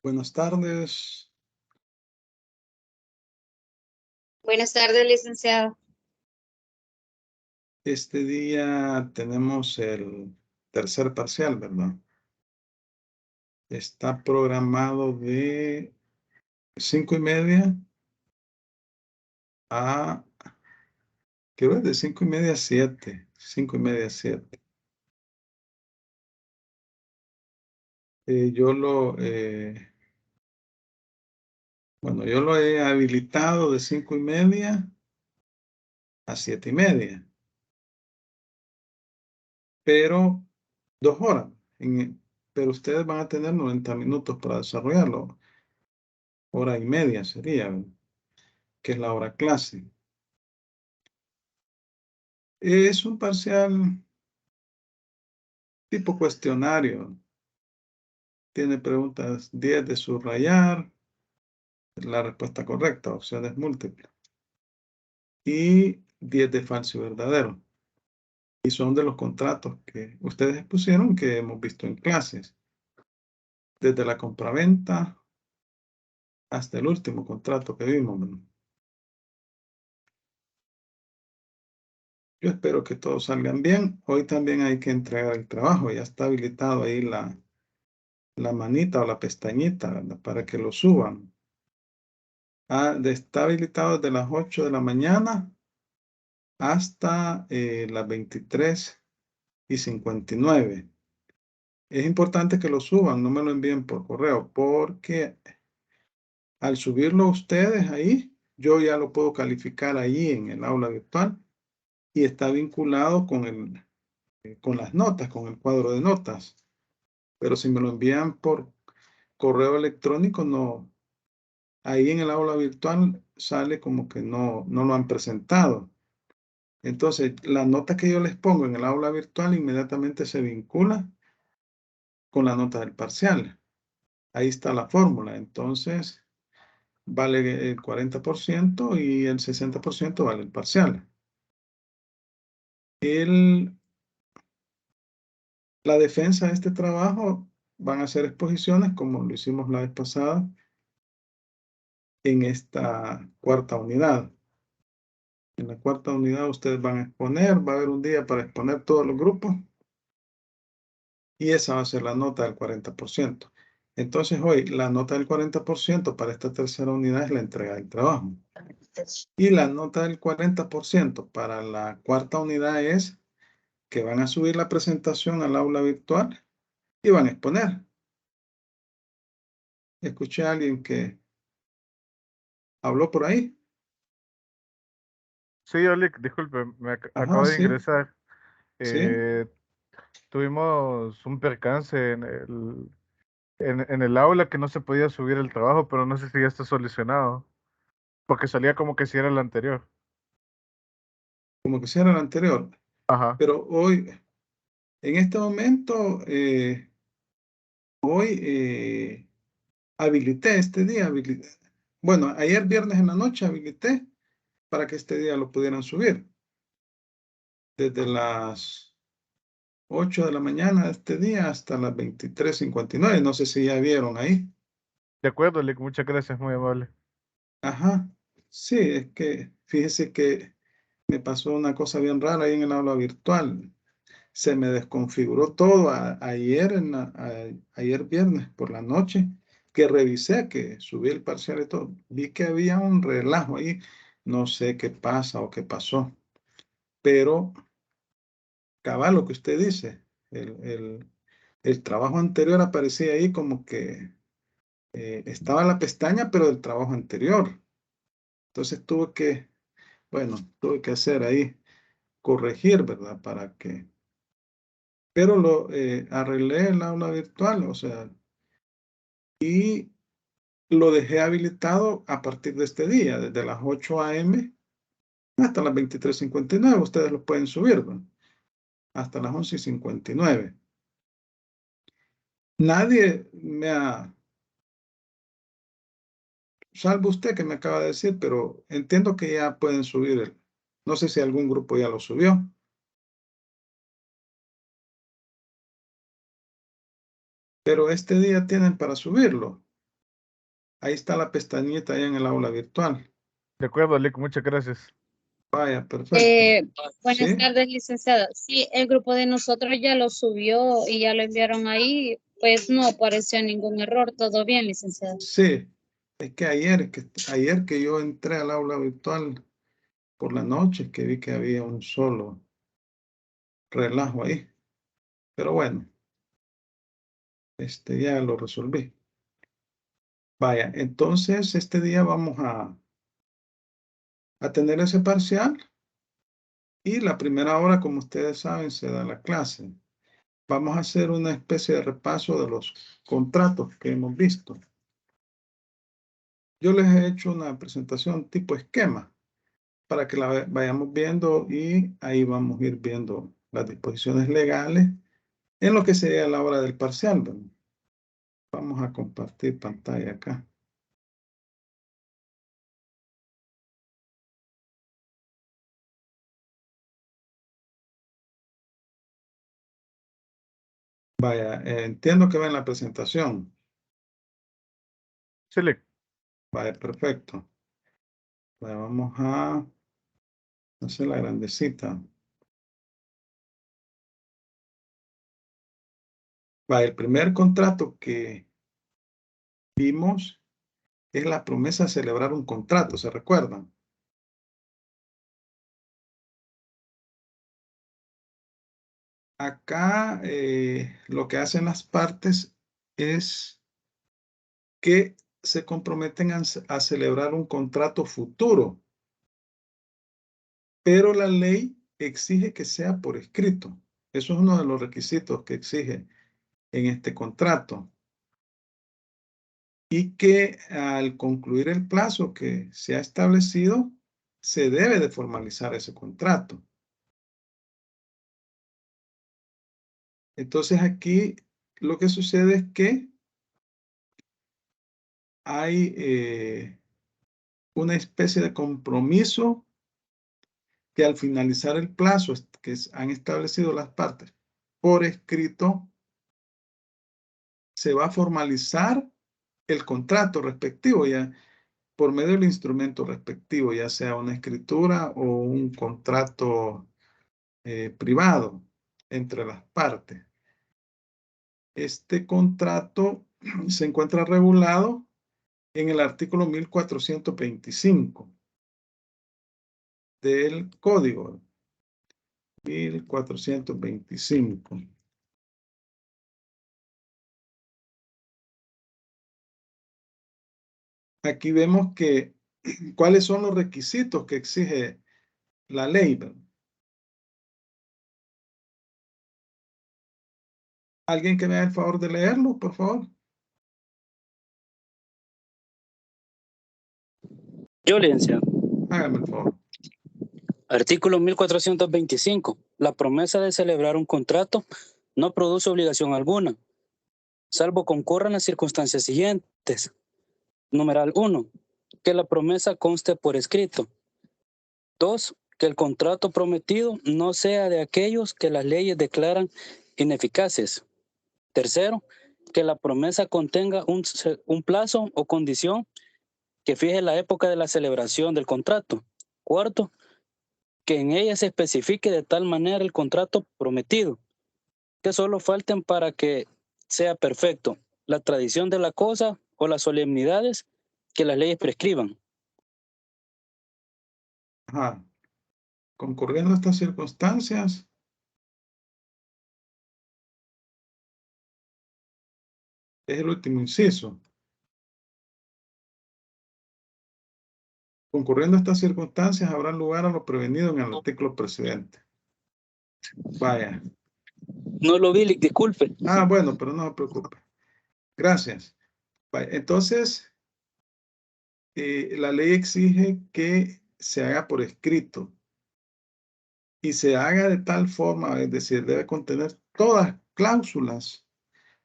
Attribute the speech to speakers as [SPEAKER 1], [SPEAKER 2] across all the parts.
[SPEAKER 1] Buenas tardes.
[SPEAKER 2] Buenas tardes, licenciado.
[SPEAKER 1] Este día tenemos el tercer parcial, ¿verdad? Está programado de 5:30 a, creo, de 5:30 a 7. 5:30 a 7. Yo lo he habilitado de 5:30 a 7:30, pero 2 horas. Pero ustedes van a tener 90 minutos para desarrollarlo. Hora y media sería, ¿verdad? Que es la hora clase. Es un parcial tipo cuestionario. Tiene preguntas 10 de subrayar, la respuesta correcta, opciones múltiples. Y 10 de falso y verdadero. Y son de los contratos que ustedes expusieron que hemos visto en clases. Desde la compraventa hasta el último contrato que vimos, ¿no? Yo espero que todos salgan bien. Hoy también hay que entregar el trabajo. Ya está habilitado ahí la manita o la pestañita, ¿verdad? Para que lo suban. Está habilitado desde las 8 de la mañana hasta las 23:59. Es importante que lo suban, no me lo envíen por correo, porque al subirlo ustedes ahí, yo ya lo puedo calificar ahí en el aula virtual y está vinculado con las notas, con el cuadro de notas. Pero si me lo envían por correo electrónico, no. Ahí en el aula virtual sale como que no lo han presentado. Entonces, la nota que yo les pongo en el aula virtual inmediatamente se vincula con la nota del parcial. Ahí está la fórmula. Entonces, vale el 40% y el 60% vale el parcial. La defensa de este trabajo van a ser exposiciones como lo hicimos la vez pasada en esta cuarta unidad. En la cuarta unidad ustedes van a exponer, va a haber un día para exponer todos los grupos y esa va a ser la nota del 40%. Entonces hoy la nota del 40% para esta tercera unidad es la entrega del trabajo. Y la nota del 40% para la cuarta unidad es que van a subir la presentación al aula virtual y van a exponer. Escuché a alguien que habló por ahí.
[SPEAKER 3] Sí, Olic, disculpe,
[SPEAKER 1] Ajá,
[SPEAKER 3] acabo de
[SPEAKER 1] sí,
[SPEAKER 3] ingresar.
[SPEAKER 1] sí.
[SPEAKER 3] Tuvimos un percance en el aula que no se podía subir el trabajo, pero no sé si ya está solucionado, porque salía como que si era el anterior.
[SPEAKER 1] Como que sea el anterior.
[SPEAKER 3] Ajá,
[SPEAKER 1] Pero hoy, en este momento, hoy habilité este día. Bueno, ayer viernes en la noche habilité para que este día lo pudieran subir. Desde las 8 de la mañana de este día hasta las 23:59. No sé si ya vieron ahí.
[SPEAKER 3] de acuerdo, Olic, muchas gracias, muy amable.
[SPEAKER 1] Ajá. Sí, es que fíjese que me pasó una cosa bien rara ahí en el aula virtual. Se me desconfiguró todo ayer, ayer viernes por la noche, que revisé, que subí el parcial y todo. Vi que había un relajo ahí. No sé qué pasa o qué pasó, pero cabal lo que usted dice, el trabajo anterior aparecía ahí como que estaba la pestaña, pero del trabajo anterior. Entonces tuve que hacer ahí, corregir, ¿verdad? Pero lo arreglé el aula virtual, o sea, y lo dejé habilitado a partir de este día, desde las 8 a.m. hasta las 23:59. Ustedes lo pueden subir, ¿no? Hasta las 11:59. Nadie salvo usted que me acaba de decir, pero entiendo que ya pueden subir no sé si algún grupo ya lo subió. Pero este día tienen para subirlo. Ahí está la pestañita ahí en el aula virtual.
[SPEAKER 3] De acuerdo, Lick, muchas gracias.
[SPEAKER 1] Vaya, perfecto.
[SPEAKER 2] Buenas
[SPEAKER 1] ¿Sí?
[SPEAKER 2] tardes, licenciada. Sí, el grupo de nosotros ya lo subió y ya lo enviaron ahí. Pues no apareció ningún error. Todo bien, licenciada.
[SPEAKER 1] Sí. Es que ayer que yo entré al aula virtual por la noche, que vi que había un solo relajo ahí. Pero bueno, ya lo resolví. Vaya, entonces este día vamos a tener ese parcial y la primera hora, como ustedes saben, se da la clase. Vamos a hacer una especie de repaso de los contratos que hemos visto. Yo les he hecho una presentación tipo esquema para que la vayamos viendo y ahí vamos a ir viendo las disposiciones legales en lo que sería la hora del parcial, ¿verdad? Vamos a compartir pantalla acá. Vaya, entiendo que ven la presentación.
[SPEAKER 3] Sí, Lick.
[SPEAKER 1] Vaya, perfecto. Vaya, vamos a hacer la grandecita. Vaya, el primer contrato que vimos es la promesa de celebrar un contrato, ¿se recuerdan? Acá lo que hacen las partes es que se comprometen a celebrar un contrato futuro, pero la ley exige que sea por escrito. Eso es uno de los requisitos que exige en este contrato. Y que al concluir el plazo que se ha establecido, se debe de formalizar ese contrato. Entonces aquí lo que sucede es que hay una especie de compromiso que al finalizar el plazo que han establecido las partes por escrito, se va a formalizar el contrato respectivo ya por medio del instrumento respectivo, ya sea una escritura o un contrato privado entre las partes. Este contrato se encuentra regulado en el artículo 1425 del Código 1425. Aquí vemos que cuáles son los requisitos que exige la ley. ¿Alguien que me haga el favor de leerlo, por favor?
[SPEAKER 4] Yo, licenciado.
[SPEAKER 1] Hágame el favor.
[SPEAKER 4] Artículo 1425. La promesa de celebrar un contrato no produce obligación alguna, salvo concurran las circunstancias siguientes. Numeral 1. Que la promesa conste por escrito. 2. Que el contrato prometido no sea de aquellos que las leyes declaran ineficaces. Tercero, que la promesa contenga un plazo o condición que fije la época de la celebración del contrato. Cuarto, que en ella se especifique de tal manera el contrato prometido, que solo falten para que sea perfecto la tradición de la cosa o las solemnidades que las leyes prescriban.
[SPEAKER 1] Ajá. Concurriendo a estas circunstancias, es el último inciso. Concurriendo a estas circunstancias, habrá lugar a lo prevenido en el artículo precedente. Vaya.
[SPEAKER 4] No lo vi, disculpe.
[SPEAKER 1] Ah, bueno, pero no se preocupe. Gracias. Vaya. Entonces, la ley exige que se haga por escrito y se haga de tal forma, es decir, debe contener todas cláusulas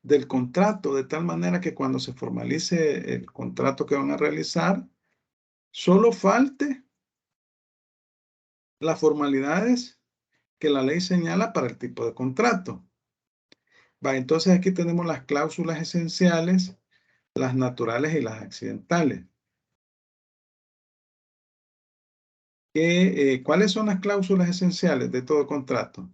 [SPEAKER 1] del contrato, de tal manera que cuando se formalice el contrato que van a realizar, solo falte las formalidades que la ley señala para el tipo de contrato. Va, entonces aquí tenemos las cláusulas esenciales las naturales y las accidentales. ¿Cuáles son las cláusulas esenciales de todo contrato?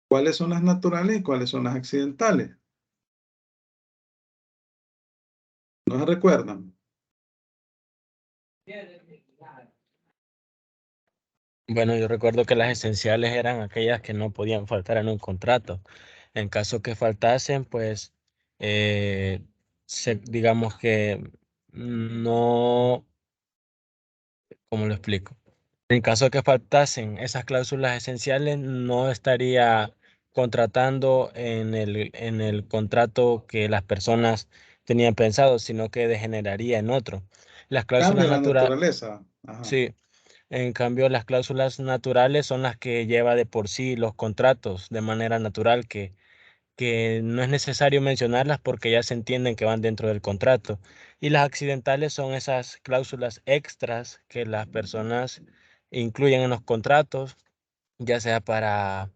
[SPEAKER 1] ¿Cuáles son las naturales y cuáles son las accidentales? ¿No se recuerdan?
[SPEAKER 5] Bueno, yo recuerdo que las esenciales eran aquellas que no podían faltar en un contrato. En caso que faltasen, pues, digamos que no, ¿cómo lo explico? En caso de que faltasen esas cláusulas esenciales, no estaría contratando en el contrato que las personas tenían pensado, sino que degeneraría en otro. Las cláusulas
[SPEAKER 1] Cambia la
[SPEAKER 5] naturales,
[SPEAKER 1] naturaleza. Ajá.
[SPEAKER 5] sí. En cambio, las cláusulas naturales son las que lleva de por sí los contratos de manera natural, que no es necesario mencionarlas porque ya se entienden que van dentro del contrato. Y las accidentales son esas cláusulas extras que las personas incluyen en los contratos, ya sea para,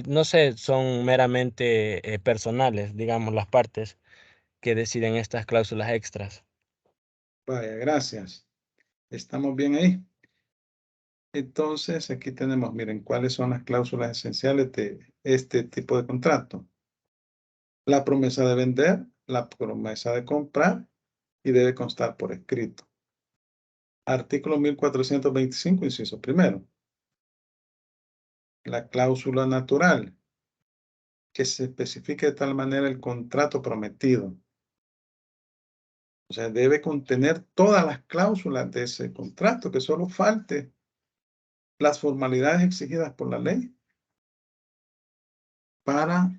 [SPEAKER 5] no sé, son meramente personales, digamos, las partes que deciden estas cláusulas extras.
[SPEAKER 1] Vaya, gracias. ¿Estamos bien ahí? Entonces, aquí tenemos, miren, cuáles son las cláusulas esenciales de este tipo de contrato. La promesa de vender, la promesa de comprar y debe constar por escrito. Artículo 1425, inciso primero. La cláusula natural, que se especifique de tal manera el contrato prometido. O sea, debe contener todas las cláusulas de ese contrato, que solo falte las formalidades exigidas por la ley para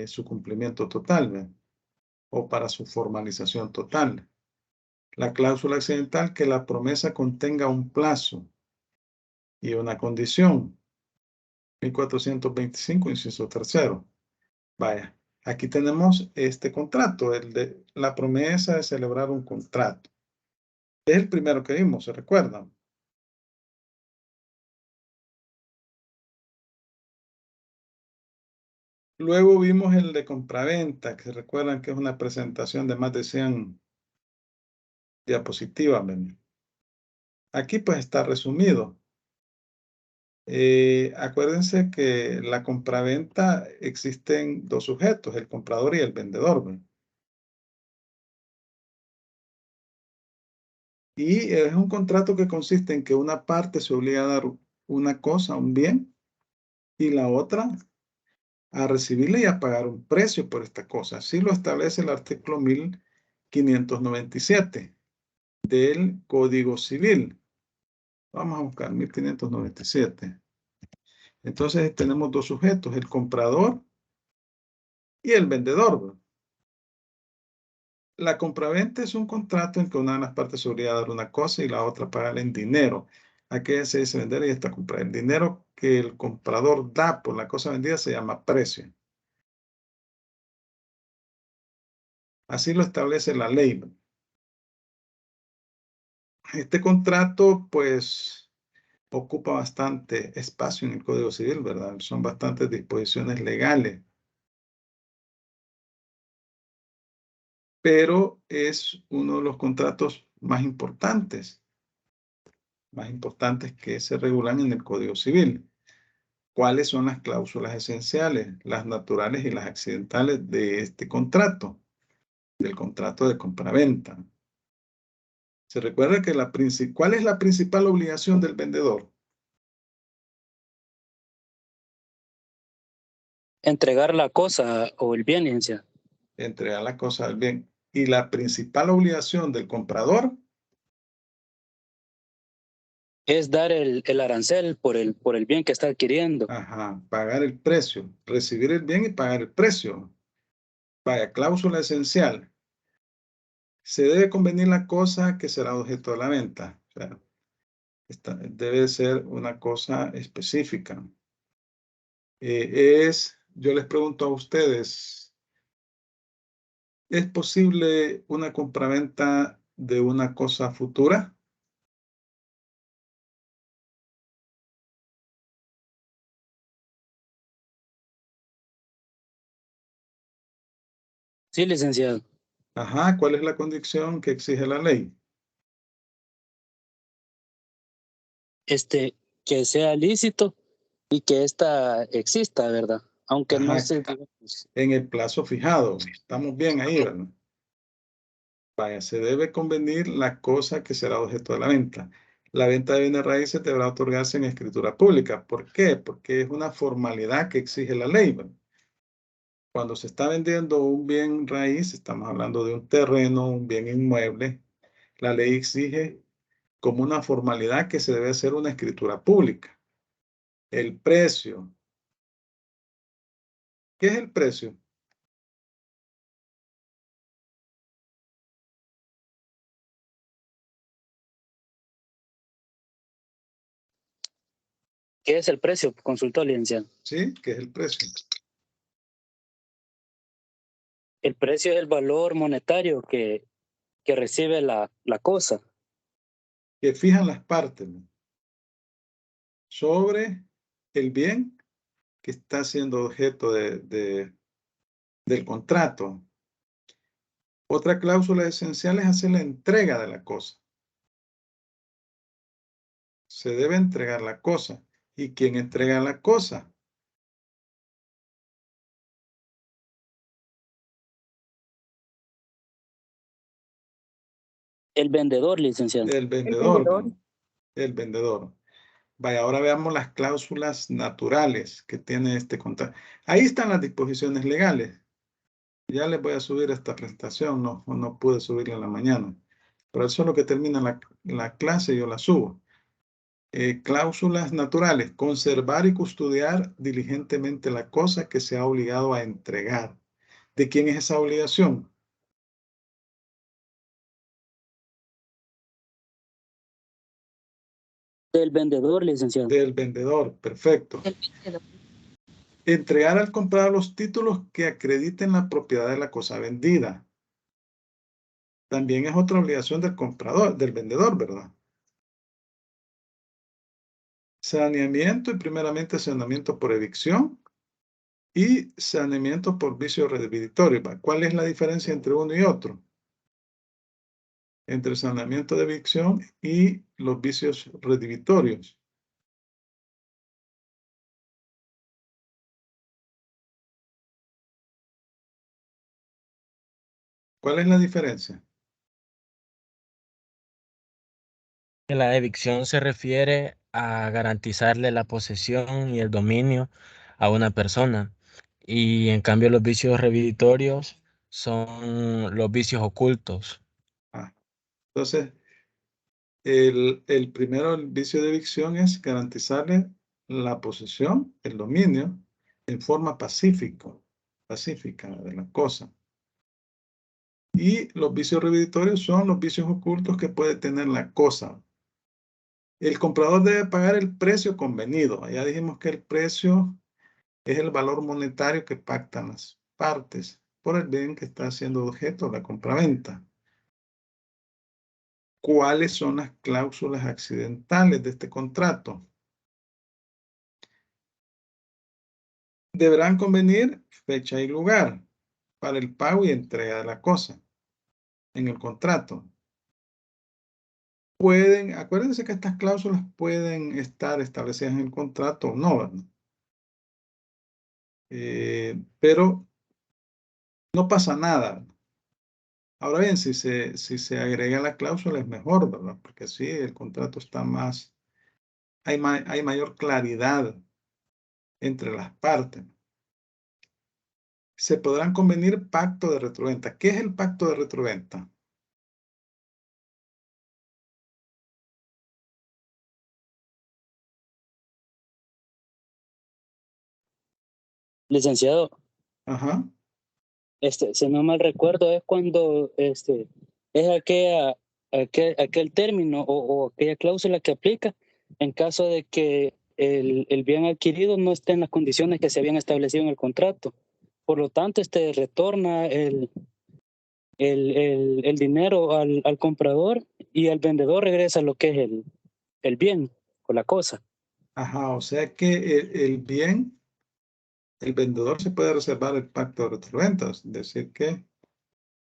[SPEAKER 1] su cumplimiento total, ¿verdad? O para su formalización total. La cláusula accidental, que la promesa contenga un plazo y una condición. 1425, inciso tercero. Vaya, aquí tenemos este contrato, el de la promesa de celebrar un contrato. Es el primero que vimos, ¿se recuerdan? Luego vimos el de compraventa, que se recuerdan que es una presentación de más de 100 diapositivas, ¿verdad? Aquí pues está resumido. Acuérdense que la compraventa existen dos sujetos, el comprador y el vendedor, ¿verdad? Y es un contrato que consiste en que una parte se obliga a dar una cosa, un bien, y la otra a recibirle y a pagar un precio por esta cosa. Así lo establece el artículo 1597 del Código Civil. Vamos a buscar 1597. Entonces tenemos dos sujetos, el comprador y el vendedor, ¿verdad? La compraventa es un contrato en que una de las partes se obliga a dar una cosa y la otra pagarle en dinero. Aquí se dice vender y esta comprar. El dinero que el comprador da por la cosa vendida se llama precio. Así lo establece la ley, ¿verdad? Este contrato, pues, ocupa bastante espacio en el Código Civil, ¿verdad? Son bastantes disposiciones legales, pero es uno de los contratos más importantes que se regulan en el Código Civil. ¿Cuáles son las cláusulas esenciales, las naturales y las accidentales de este contrato, del contrato de compraventa? Se recuerda que ¿cuál es la principal obligación del vendedor?
[SPEAKER 4] Entregar la cosa o el bien, licenciado.
[SPEAKER 1] Entregar la cosa al bien. Y la principal obligación del comprador
[SPEAKER 4] Es dar el arancel por el bien que está adquiriendo.
[SPEAKER 1] Ajá, pagar el precio, recibir el bien y pagar el precio. Vaya, cláusula esencial. Se debe convenir la cosa que será objeto de la venta. O sea, debe ser una cosa específica. Yo les pregunto a ustedes, ¿es posible una compraventa de una cosa futura?
[SPEAKER 4] Sí, licenciado.
[SPEAKER 1] Ajá, ¿cuál es la condición que exige la ley?
[SPEAKER 4] Que sea lícito y que ésta exista, ¿verdad? Aunque no
[SPEAKER 1] Ajá,
[SPEAKER 4] se, digamos,
[SPEAKER 1] en el plazo fijado. Estamos bien ahí, ¿verdad? Vaya, se debe convenir la cosa que será objeto de la venta. La venta de bienes raíces deberá otorgarse en escritura pública. ¿Por qué? Porque es una formalidad que exige la ley, ¿verdad? Cuando se está vendiendo un bien raíz, estamos hablando de un terreno, un bien inmueble, la ley exige como una formalidad que se debe hacer una escritura pública. El precio. ¿Qué es el precio?
[SPEAKER 4] ¿qué es el precio? Consultó, licenciado.
[SPEAKER 1] ¿Sí? ¿Qué es el precio?
[SPEAKER 4] El precio es el valor monetario que recibe la cosa.
[SPEAKER 1] Que fijan las partes, ¿no? Sobre el bien que está siendo objeto del contrato. Otra cláusula esencial es hacer la entrega de la cosa. Se debe entregar la cosa. ¿Y quién entrega la cosa?
[SPEAKER 4] El vendedor, licenciado.
[SPEAKER 1] El vendedor, ¿no? El vendedor. Vaya, ahora veamos las cláusulas naturales que tiene este contrato. Ahí están las disposiciones legales. Ya les voy a subir esta presentación, no pude subirla en la mañana. Pero eso es lo que termina la clase, yo la subo. Cláusulas naturales. Conservar y custodiar diligentemente la cosa que se ha obligado a entregar. ¿De quién es esa obligación?
[SPEAKER 4] Del vendedor, licenciado.
[SPEAKER 1] Del vendedor. Perfecto. Entregar al comprador los títulos que acrediten la propiedad de la cosa vendida. También es otra obligación del comprador, del vendedor, ¿verdad? Saneamiento y primeramente saneamiento por evicción y saneamiento por vicio redivitorio. ¿Cuál es la diferencia entre uno y otro? Entre el saneamiento de evicción y los vicios redivitorios. ¿Cuál es la diferencia?
[SPEAKER 5] La evicción se refiere a garantizarle la posesión y el dominio a una persona. Y en cambio los vicios revisitorios son los vicios ocultos.
[SPEAKER 1] Ah, entonces, el primero, el vicio de evicción es garantizarle la posesión, el dominio, en forma pacífica de la cosa. Y los vicios revisitorios son los vicios ocultos que puede tener la cosa. El comprador debe pagar el precio convenido. Ya dijimos que el precio es el valor monetario que pactan las partes por el bien que está siendo objeto de la compraventa. ¿Cuáles son las cláusulas accidentales de este contrato? Deberán convenir fecha y lugar para el pago y entrega de la cosa en el contrato. Acuérdense que estas cláusulas pueden estar establecidas en el contrato o no, ¿verdad? Pero no pasa nada. Ahora bien, si se agrega la cláusula es mejor, ¿verdad? Porque así el contrato está más, hay mayor claridad entre las partes. Se podrán convenir pacto de retroventa. ¿Qué es el pacto de retroventa?
[SPEAKER 4] Licenciado,
[SPEAKER 1] Ajá.
[SPEAKER 4] si no mal recuerdo, es cuando es aquel término o aquella cláusula que aplica en caso de que el bien adquirido no esté en las condiciones que se habían establecido en el contrato. Por lo tanto, retorna el dinero al comprador y al vendedor regresa lo que es el bien o la cosa.
[SPEAKER 1] Ajá, o sea que el bien, el vendedor se puede reservar el pacto de retroventa, es decir que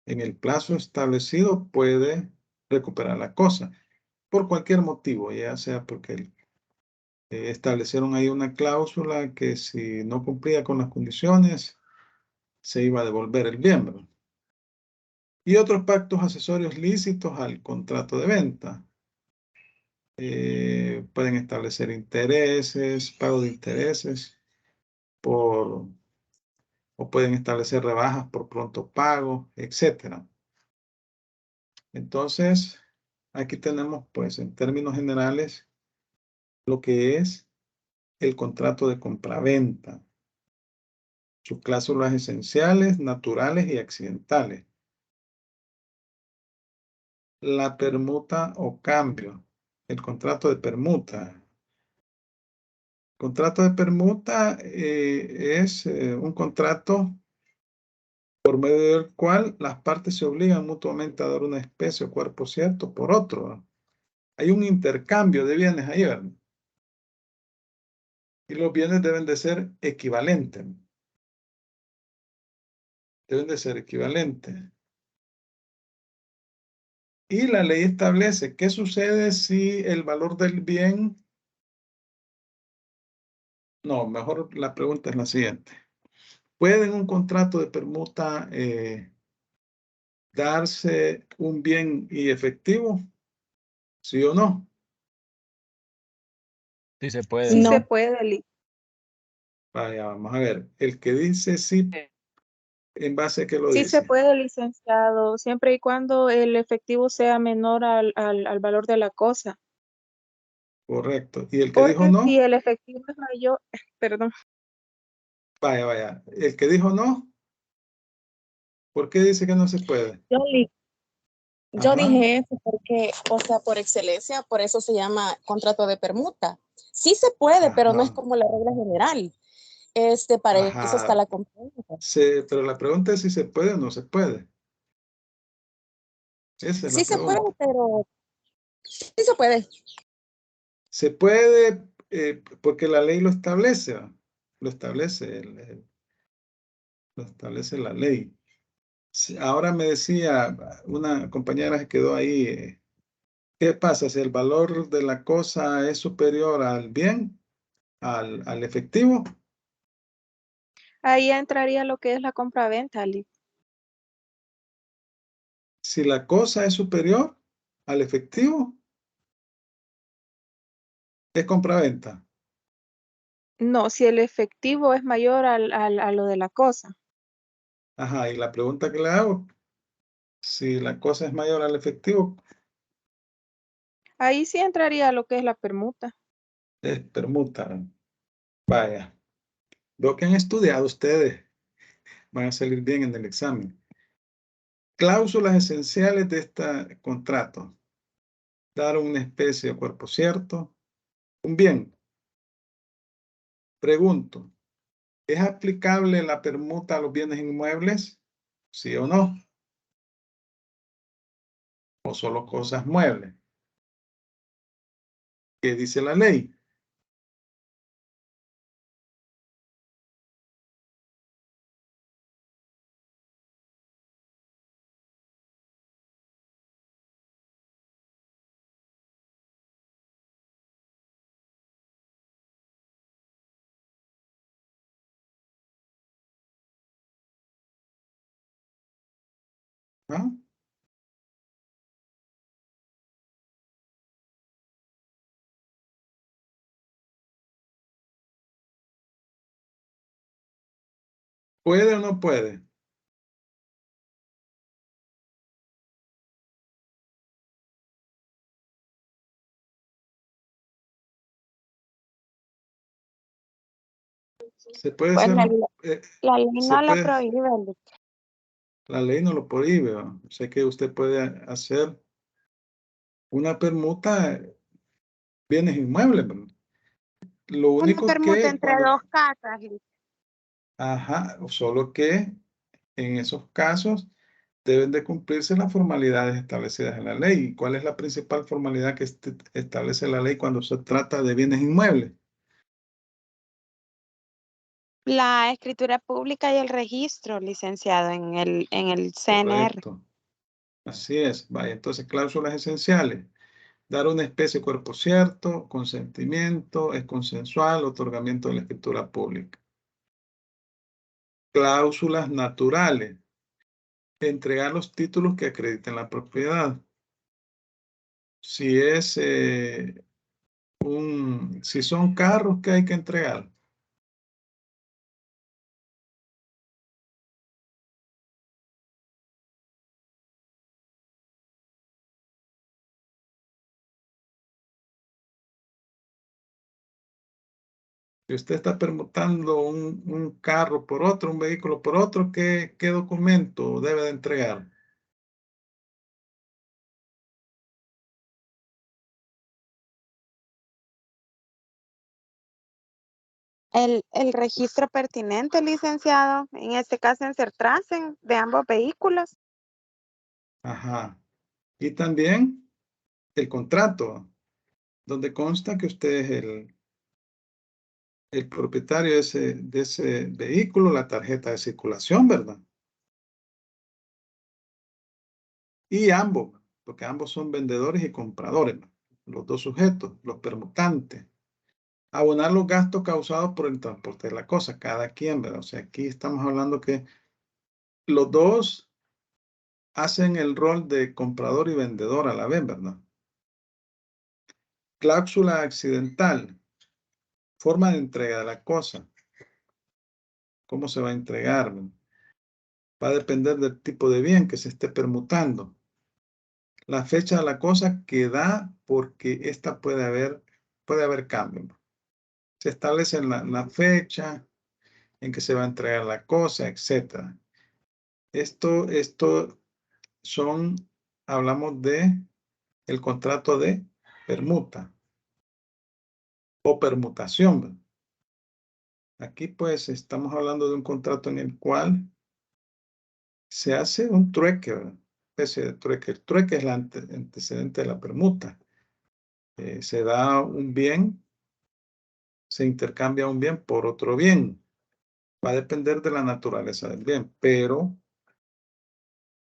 [SPEAKER 1] en el plazo establecido puede recuperar la cosa por cualquier motivo, ya sea porque establecieron ahí una cláusula que si no cumplía con las condiciones se iba a devolver el bien, ¿verdad? Y otros pactos accesorios lícitos al contrato de venta. Pueden establecer intereses, pago de intereses o pueden establecer rebajas por pronto pago, etcétera. Entonces, aquí tenemos, pues, en términos generales, lo que es el contrato de compraventa, sus cláusulas esenciales, naturales y accidentales. La permuta o cambio, el contrato de permuta. Contrato de permuta es un contrato por medio del cual las partes se obligan mutuamente a dar una especie o cuerpo cierto por otro, ¿no? Hay un intercambio de bienes ahí, ¿verdad? Y los bienes deben de ser equivalentes. Deben de ser equivalentes. Y la ley establece qué sucede si el valor del bien... No, mejor la pregunta es la siguiente. ¿Puede en un contrato de permuta darse un bien y efectivo? ¿Sí o no?
[SPEAKER 5] Sí se puede.
[SPEAKER 6] Sí
[SPEAKER 2] No.
[SPEAKER 6] se puede, Lic.
[SPEAKER 1] Vaya, vamos a ver. El que dice sí, ¿en base a qué lo
[SPEAKER 6] Sí se
[SPEAKER 1] dice?
[SPEAKER 6] puede, licenciado, siempre y cuando el efectivo sea menor al valor de la cosa.
[SPEAKER 1] Correcto. ¿Y el que dijo
[SPEAKER 6] Porque si
[SPEAKER 1] no?
[SPEAKER 6] el efectivo es mayor, perdón,
[SPEAKER 1] Vaya, vaya. El que dijo no, ¿por qué dice que no se puede?
[SPEAKER 7] Yo
[SPEAKER 1] Ajá.
[SPEAKER 7] dije eso porque, o sea, por excelencia, por eso se llama contrato de permuta. Sí se puede, pero no es
[SPEAKER 1] Ajá.
[SPEAKER 7] como la regla general. Para eso está
[SPEAKER 1] Ajá.
[SPEAKER 7] la competencia.
[SPEAKER 1] Pero la pregunta es si se puede o no se puede. Esa es
[SPEAKER 7] Sí
[SPEAKER 1] la
[SPEAKER 7] se puede,
[SPEAKER 1] pregunta.
[SPEAKER 7] pero sí se puede.
[SPEAKER 1] Se puede porque la ley lo establece, ¿va? Lo establece, lo establece la ley. Ahora me decía una compañera que quedó ahí, ¿qué pasa si el valor de la cosa es superior al bien, al efectivo?
[SPEAKER 6] ahí entraría lo que es la compraventa, Lic.
[SPEAKER 1] Si la cosa es superior al efectivo, es compraventa.
[SPEAKER 6] No, si el efectivo es mayor a lo de la cosa.
[SPEAKER 1] Ajá, y la pregunta que le hago, si la cosa es mayor al efectivo,
[SPEAKER 6] Ahí sí entraría lo que es la permuta.
[SPEAKER 1] es permuta. Vaya, veo que han estudiado ustedes, van a salir bien en el examen. Cláusulas esenciales de este contrato. Dar una especie o cuerpo cierto. Un bien. Pregunto, ¿es aplicable la permuta a los bienes inmuebles? ¿Sí o no? ¿O solo cosas muebles? ¿Qué dice la ley? ¿Ah? ¿Puede o no puede? Se puede
[SPEAKER 6] Pues
[SPEAKER 1] hacer,
[SPEAKER 6] la ley
[SPEAKER 1] se
[SPEAKER 6] no la
[SPEAKER 1] puede,
[SPEAKER 6] prohíbe, Lic.
[SPEAKER 1] la ley no lo prohíbe, ¿va? O sea que usted puede hacer una permuta bienes inmuebles, ¿verdad? Lo
[SPEAKER 6] Una
[SPEAKER 1] único
[SPEAKER 6] permuta
[SPEAKER 1] que
[SPEAKER 6] entre dos casas, Lic.
[SPEAKER 1] ajá, solo que en esos casos deben de cumplirse las formalidades establecidas en la ley. ¿Y cuál es la principal formalidad que establece la ley cuando se trata de bienes inmuebles?
[SPEAKER 8] La escritura pública y el registro, licenciado, en el CNR.
[SPEAKER 1] Correcto. Así es. Vaya, entonces cláusulas esenciales. Dar una especie de cuerpo cierto, consentimiento, es consensual, otorgamiento de la escritura pública. Cláusulas naturales. Entregar los títulos que acrediten la propiedad. Si es si son carros, ¿qué hay que entregar? Si usted está permutando un carro por otro, un vehículo por otro, ¿qué documento debe de entregar?
[SPEAKER 8] El registro pertinente, licenciado, en este caso en Sertrasen, de ambos vehículos.
[SPEAKER 1] Ajá. Y también el contrato, donde consta que usted es el propietario de ese vehículo, la tarjeta de circulación, ¿verdad? Y ambos, porque ambos son vendedores y compradores, ¿no? Los dos sujetos, los permutantes. Abonar los gastos causados por el transporte de la cosa, cada quien, ¿verdad? O sea, aquí estamos hablando que los dos hacen el rol de comprador y vendedor a la vez, ¿verdad? Cláusula accidental, forma de entrega de la cosa. ¿Cómo se va a entregar? ¿Verdad? Va a depender del tipo de bien que se esté permutando. La fecha de la cosa que da porque esta puede haber cambio, ¿no? Se establece la fecha en que se va a entregar la cosa, etc. Esto hablamos de el contrato de permuta o permutación, ¿verdad? Aquí pues estamos hablando de un contrato en el cual se hace un trueque, ¿verdad? Especie de trueque. El trueque es el antecedente de la permuta. Se da un bien, se intercambia un bien por otro bien. Va a depender de la naturaleza del bien, pero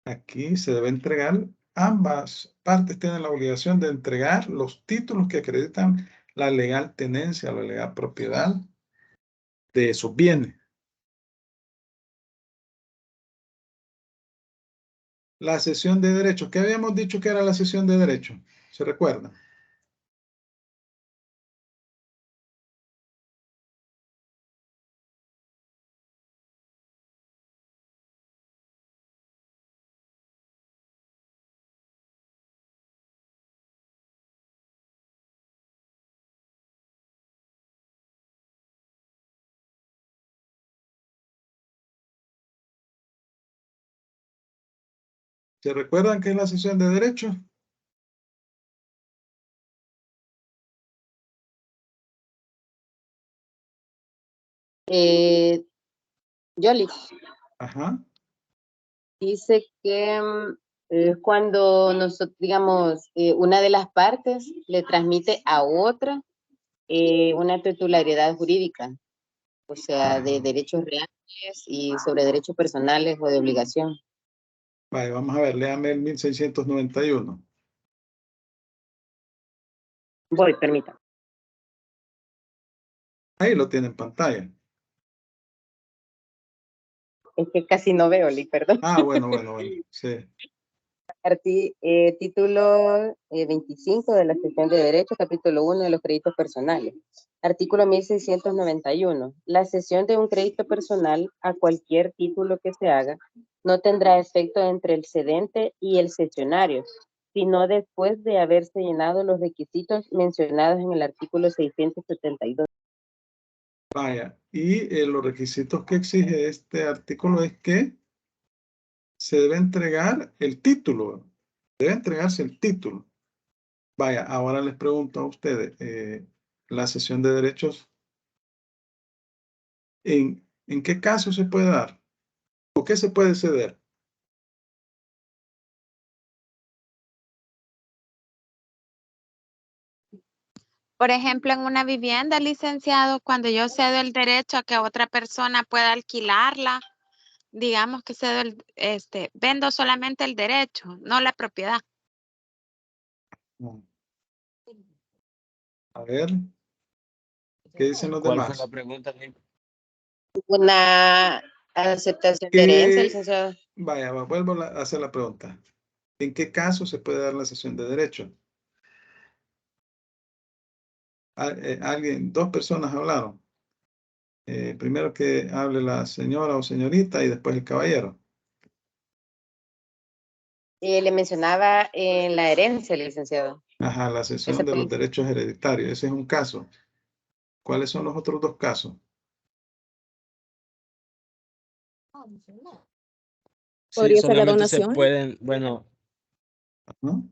[SPEAKER 1] aquí se debe entregar, ambas partes tienen la obligación de entregar los títulos que acreditan la legal tenencia, la legal propiedad de esos bienes. La cesión de derechos. ¿Qué habíamos dicho que era la cesión de derechos? ¿Se recuerda? ¿Se recuerdan qué es la cesión de derechos?
[SPEAKER 9] Yoli,
[SPEAKER 1] Ajá.
[SPEAKER 9] dice que es cuando nosotros, digamos, una de las partes le transmite a otra una titularidad jurídica, o sea, de derechos reales y sobre derechos personales o de obligación.
[SPEAKER 1] Vale, vamos a ver, léame el 1691.
[SPEAKER 9] Voy, permítame.
[SPEAKER 1] Ahí lo tiene en pantalla.
[SPEAKER 9] Es que casi no veo, Lee, perdón.
[SPEAKER 1] Ah, bueno, sí.
[SPEAKER 9] Título 25 de la sección de Derechos, capítulo 1 de los créditos personales. Artículo 1691. La cesión de un crédito personal a cualquier título que se haga no tendrá efecto entre el cedente y el cesionario, sino después de haberse llenado los requisitos mencionados en el artículo 672.
[SPEAKER 1] Vaya, y los requisitos que exige este artículo es que se debe entregar el título. Debe entregarse el título. Vaya, ahora les pregunto a ustedes, la cesión de derechos, ¿en qué caso se puede dar? ¿O qué se puede ceder?
[SPEAKER 8] Por ejemplo, en una vivienda, licenciado, cuando yo cedo el derecho a que otra persona pueda alquilarla, digamos que cedo vendo solamente el derecho, no la propiedad.
[SPEAKER 1] A ver, ¿qué dicen los
[SPEAKER 5] ¿Cuál fue
[SPEAKER 1] demás?
[SPEAKER 5] la pregunta?
[SPEAKER 9] Una aceptación de herencia,
[SPEAKER 1] ¿Qué?
[SPEAKER 9] licenciado.
[SPEAKER 1] Vaya, vuelvo a hacer la pregunta. ¿En qué caso se puede dar la cesión de derecho? Dos personas hablaron. Primero que hable la señora o señorita y después el caballero.
[SPEAKER 9] Le mencionaba en la herencia, licenciado.
[SPEAKER 1] Ajá, la cesión de los derechos hereditarios. Ese es un caso. ¿Cuáles son los otros dos casos?
[SPEAKER 5] Sí,
[SPEAKER 7] Podría ser la
[SPEAKER 5] solamente se
[SPEAKER 7] donación.
[SPEAKER 5] pueden, bueno,
[SPEAKER 1] ¿No?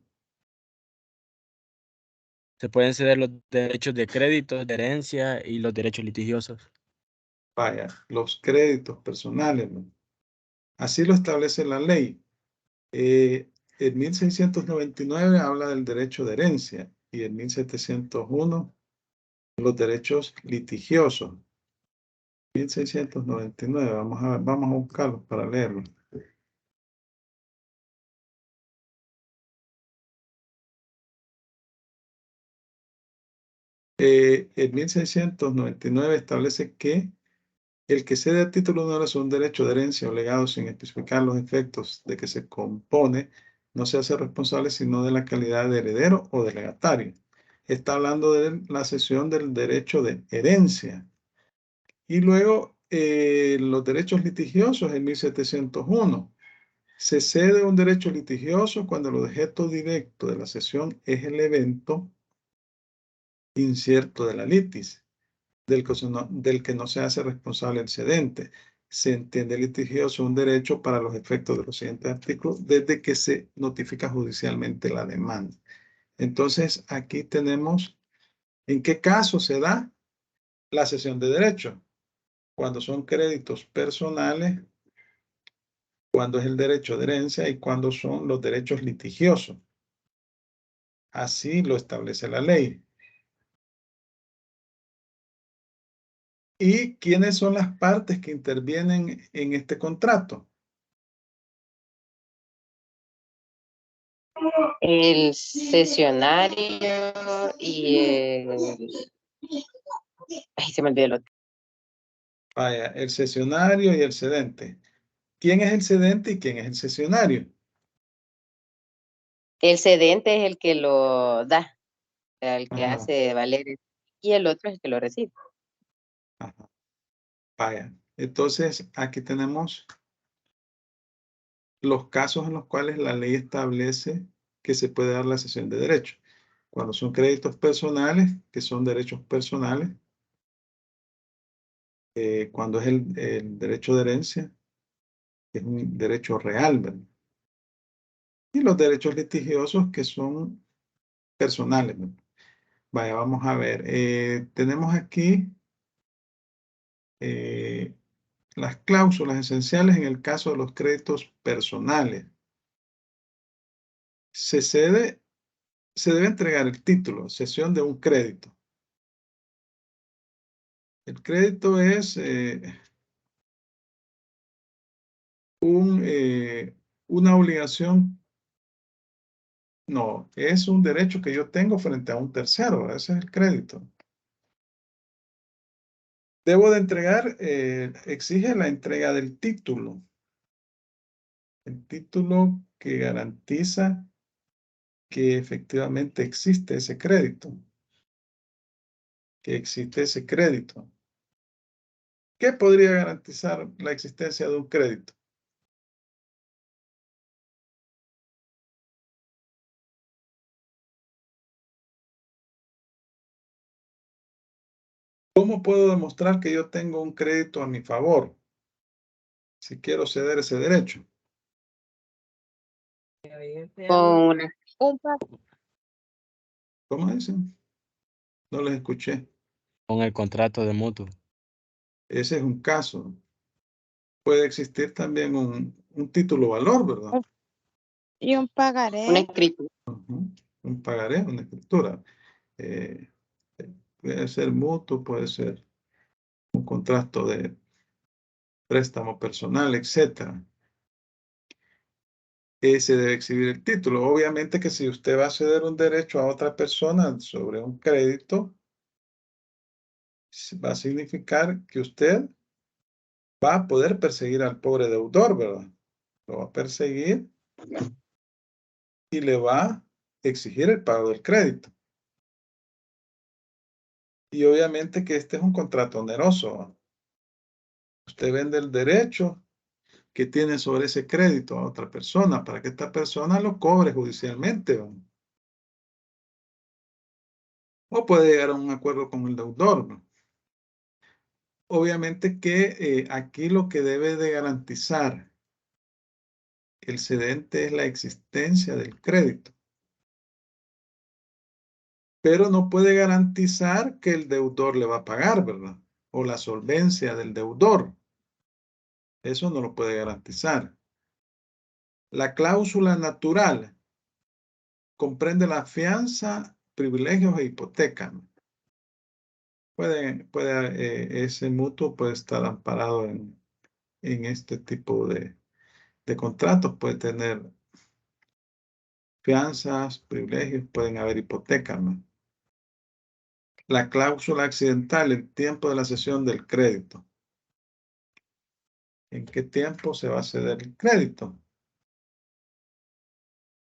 [SPEAKER 5] se pueden ceder los derechos de crédito, de herencia y los derechos litigiosos.
[SPEAKER 1] Vaya, los créditos personales, ¿no? Así lo establece la ley. En 1699 habla del derecho de herencia y en 1701 los derechos litigiosos. 1699, vamos a buscarlos para leerlos. En 1699 establece que el que cede a título de honor un derecho de herencia o legado sin especificar los efectos de que se compone, no se hace responsable sino de la calidad de heredero o de legatario. Está hablando de la cesión del derecho de herencia. Y luego los derechos litigiosos en 1701. Se cede un derecho litigioso cuando el objeto directo de la cesión es el evento incierto de la litis, del que no se hace responsable el cedente. Se entiende litigioso un derecho para los efectos de los siguientes artículos desde que se notifica judicialmente la demanda. Entonces, aquí tenemos en qué caso se da la cesión de derecho. Cuando son créditos personales, cuando es el derecho de herencia y cuando son los derechos litigiosos. Así lo establece la ley. ¿Y quiénes son las partes que intervienen en este contrato?
[SPEAKER 9] El cesionario y Ay, se me olvidó el otro.
[SPEAKER 1] Vaya, el cesionario y el cedente. ¿Quién es el cedente y quién es el cesionario?
[SPEAKER 9] El cedente es el que lo da, el que
[SPEAKER 1] Ajá,
[SPEAKER 9] hace valer, y el otro es el que lo recibe.
[SPEAKER 1] ajá. Vaya, entonces aquí tenemos los casos en los cuales la ley establece que se puede dar la cesión de derecho. Cuando son créditos personales, que son derechos personales, cuando es el derecho de herencia, que es un derecho real, ¿verdad? Y los derechos litigiosos, que son personales, ¿verdad? Vaya, vamos a ver. Tenemos aquí las cláusulas esenciales en el caso de los créditos personales. Se debe entregar el título, cesión de un crédito. El crédito es una obligación, no, es un derecho que yo tengo frente a un tercero, ese es el crédito. Debo de entregar, exige la entrega del título. El título que garantiza que efectivamente existe ese crédito. Que existe ese crédito. ¿Qué podría garantizar la existencia de un crédito? ¿Cómo puedo demostrar que yo tengo un crédito a mi favor si quiero ceder ese derecho?
[SPEAKER 9] Con una,
[SPEAKER 1] ¿Cómo dicen? No les escuché.
[SPEAKER 5] Con el contrato de mutuo.
[SPEAKER 1] Ese es un caso. Puede existir también un título valor, ¿verdad?
[SPEAKER 8] Y un
[SPEAKER 9] una
[SPEAKER 8] pagaré.
[SPEAKER 9] escritura.
[SPEAKER 1] Un pagaré, una escritura. Puede ser mutuo, puede ser un contrato de préstamo personal, etcétera. Se debe exhibir el título. Obviamente que si usted va a ceder un derecho a otra persona sobre un crédito, va a significar que usted va a poder perseguir al pobre deudor, ¿verdad? Lo va a perseguir y le va a exigir el pago del crédito. Y obviamente que este es un contrato oneroso, ¿verdad? Usted vende el derecho que tiene sobre ese crédito a otra persona para que esta persona lo cobre judicialmente, ¿verdad? O puede llegar a un acuerdo con el deudor, ¿verdad? Obviamente que aquí lo que debe de garantizar el cedente es la existencia del crédito. Pero no puede garantizar que el deudor le va a pagar, ¿verdad? O la solvencia del deudor. Eso no lo puede garantizar. La cláusula natural comprende la fianza, privilegios e hipoteca, ¿no? Ese mutuo puede estar amparado en este tipo de contratos. Puede tener fianzas, privilegios, pueden haber hipotecas, ¿no? La cláusula accidental, el tiempo de la cesión del crédito. ¿En qué tiempo se va a ceder el crédito?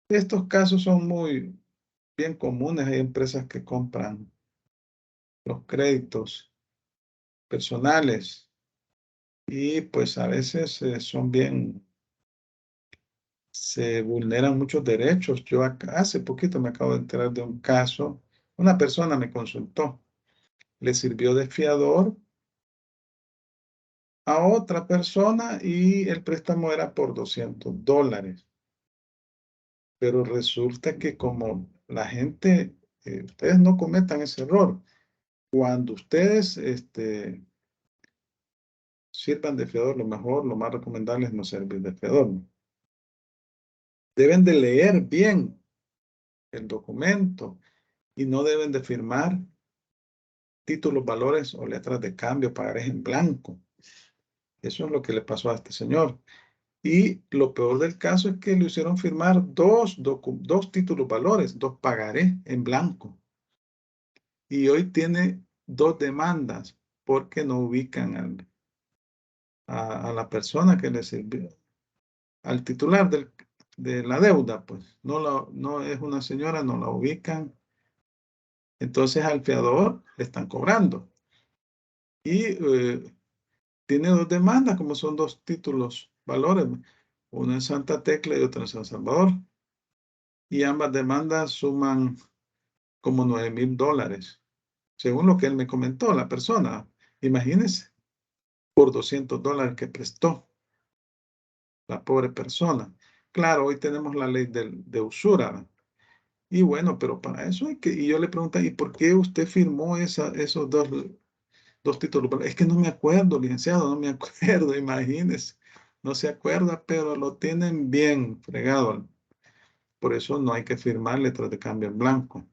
[SPEAKER 1] Estos casos son muy bien comunes. Hay empresas que compran los créditos personales y pues a veces se vulneran muchos derechos. Yo hace poquito me acabo de enterar de un caso. Una persona me consultó, le sirvió de fiador a otra persona y el préstamo era por $200. Pero resulta que como la gente, ustedes no cometan ese error. Cuando ustedes sirvan de fiador, lo más recomendable es no servir de fiador, ¿no? Deben de leer bien el documento y no deben de firmar títulos, valores o letras de cambio, pagarés en blanco. Eso es lo que le pasó a este señor. Y lo peor del caso es que le hicieron firmar dos títulos, valores, 2 pagarés en blanco. Y hoy tiene 2 demandas porque no ubican a la persona que le sirvió, al titular de la deuda, pues no es una señora, no la ubican. Entonces al fiador le están cobrando. Y tiene 2 demandas, como son 2 títulos, valores, uno en Santa Tecla y otro en San Salvador. Y ambas demandas suman como $9,000, según lo que él me comentó, la persona. Imagínense, por $200 que prestó la pobre persona. Claro, hoy tenemos la ley de usura, ¿no? Y bueno, pero para eso y yo le pregunté, ¿y por qué usted firmó esos dos títulos? Es que no me acuerdo, licenciado, no me acuerdo, imagínese. No se acuerda, pero lo tienen bien fregado. Por eso no hay que firmar letras de cambio en blanco.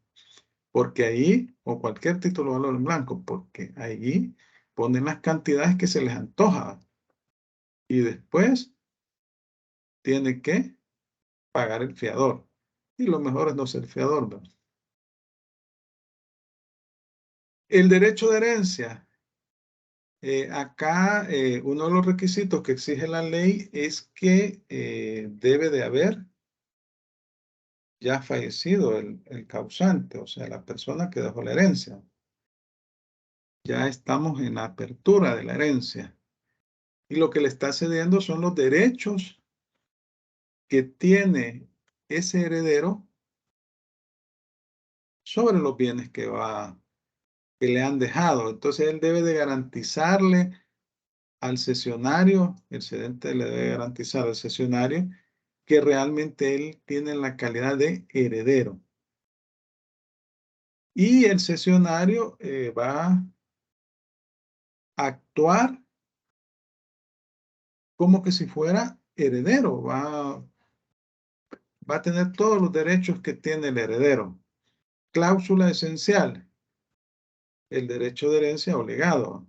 [SPEAKER 1] Porque ahí, o cualquier título de valor en blanco, porque ahí ponen las cantidades que se les antoja. Y después tiene que pagar el fiador. Y lo mejor es no ser fiador, ¿verdad? El derecho de herencia. Acá uno de los requisitos que exige la ley es que debe de haber ya fallecido el causante, o sea, la persona que dejó la herencia. Ya estamos en la apertura de la herencia. Y lo que le está cediendo son los derechos que tiene ese heredero sobre los bienes que le han dejado. Entonces él debe de garantizarle al cesionario, el cedente le debe garantizar al cesionario que realmente él tiene la calidad de heredero. Y el cesionario va a actuar como que si fuera heredero, va a tener todos los derechos que tiene el heredero. Cláusula esencial. el derecho de herencia o legado.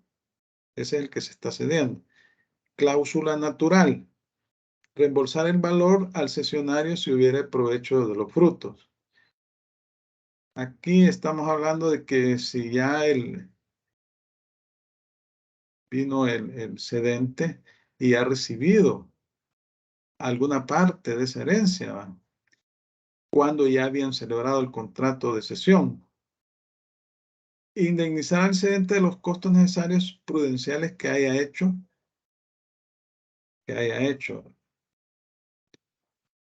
[SPEAKER 1] Ese es el que se está cediendo. Cláusula natural. Reembolsar el valor al cesionario si hubiera provecho de los frutos. Aquí estamos hablando de que si ya vino el cedente y ha recibido alguna parte de esa herencia, ¿va? Cuando ya habían celebrado el contrato de cesión. Indemnizar al cedente de los costos necesarios prudenciales que haya hecho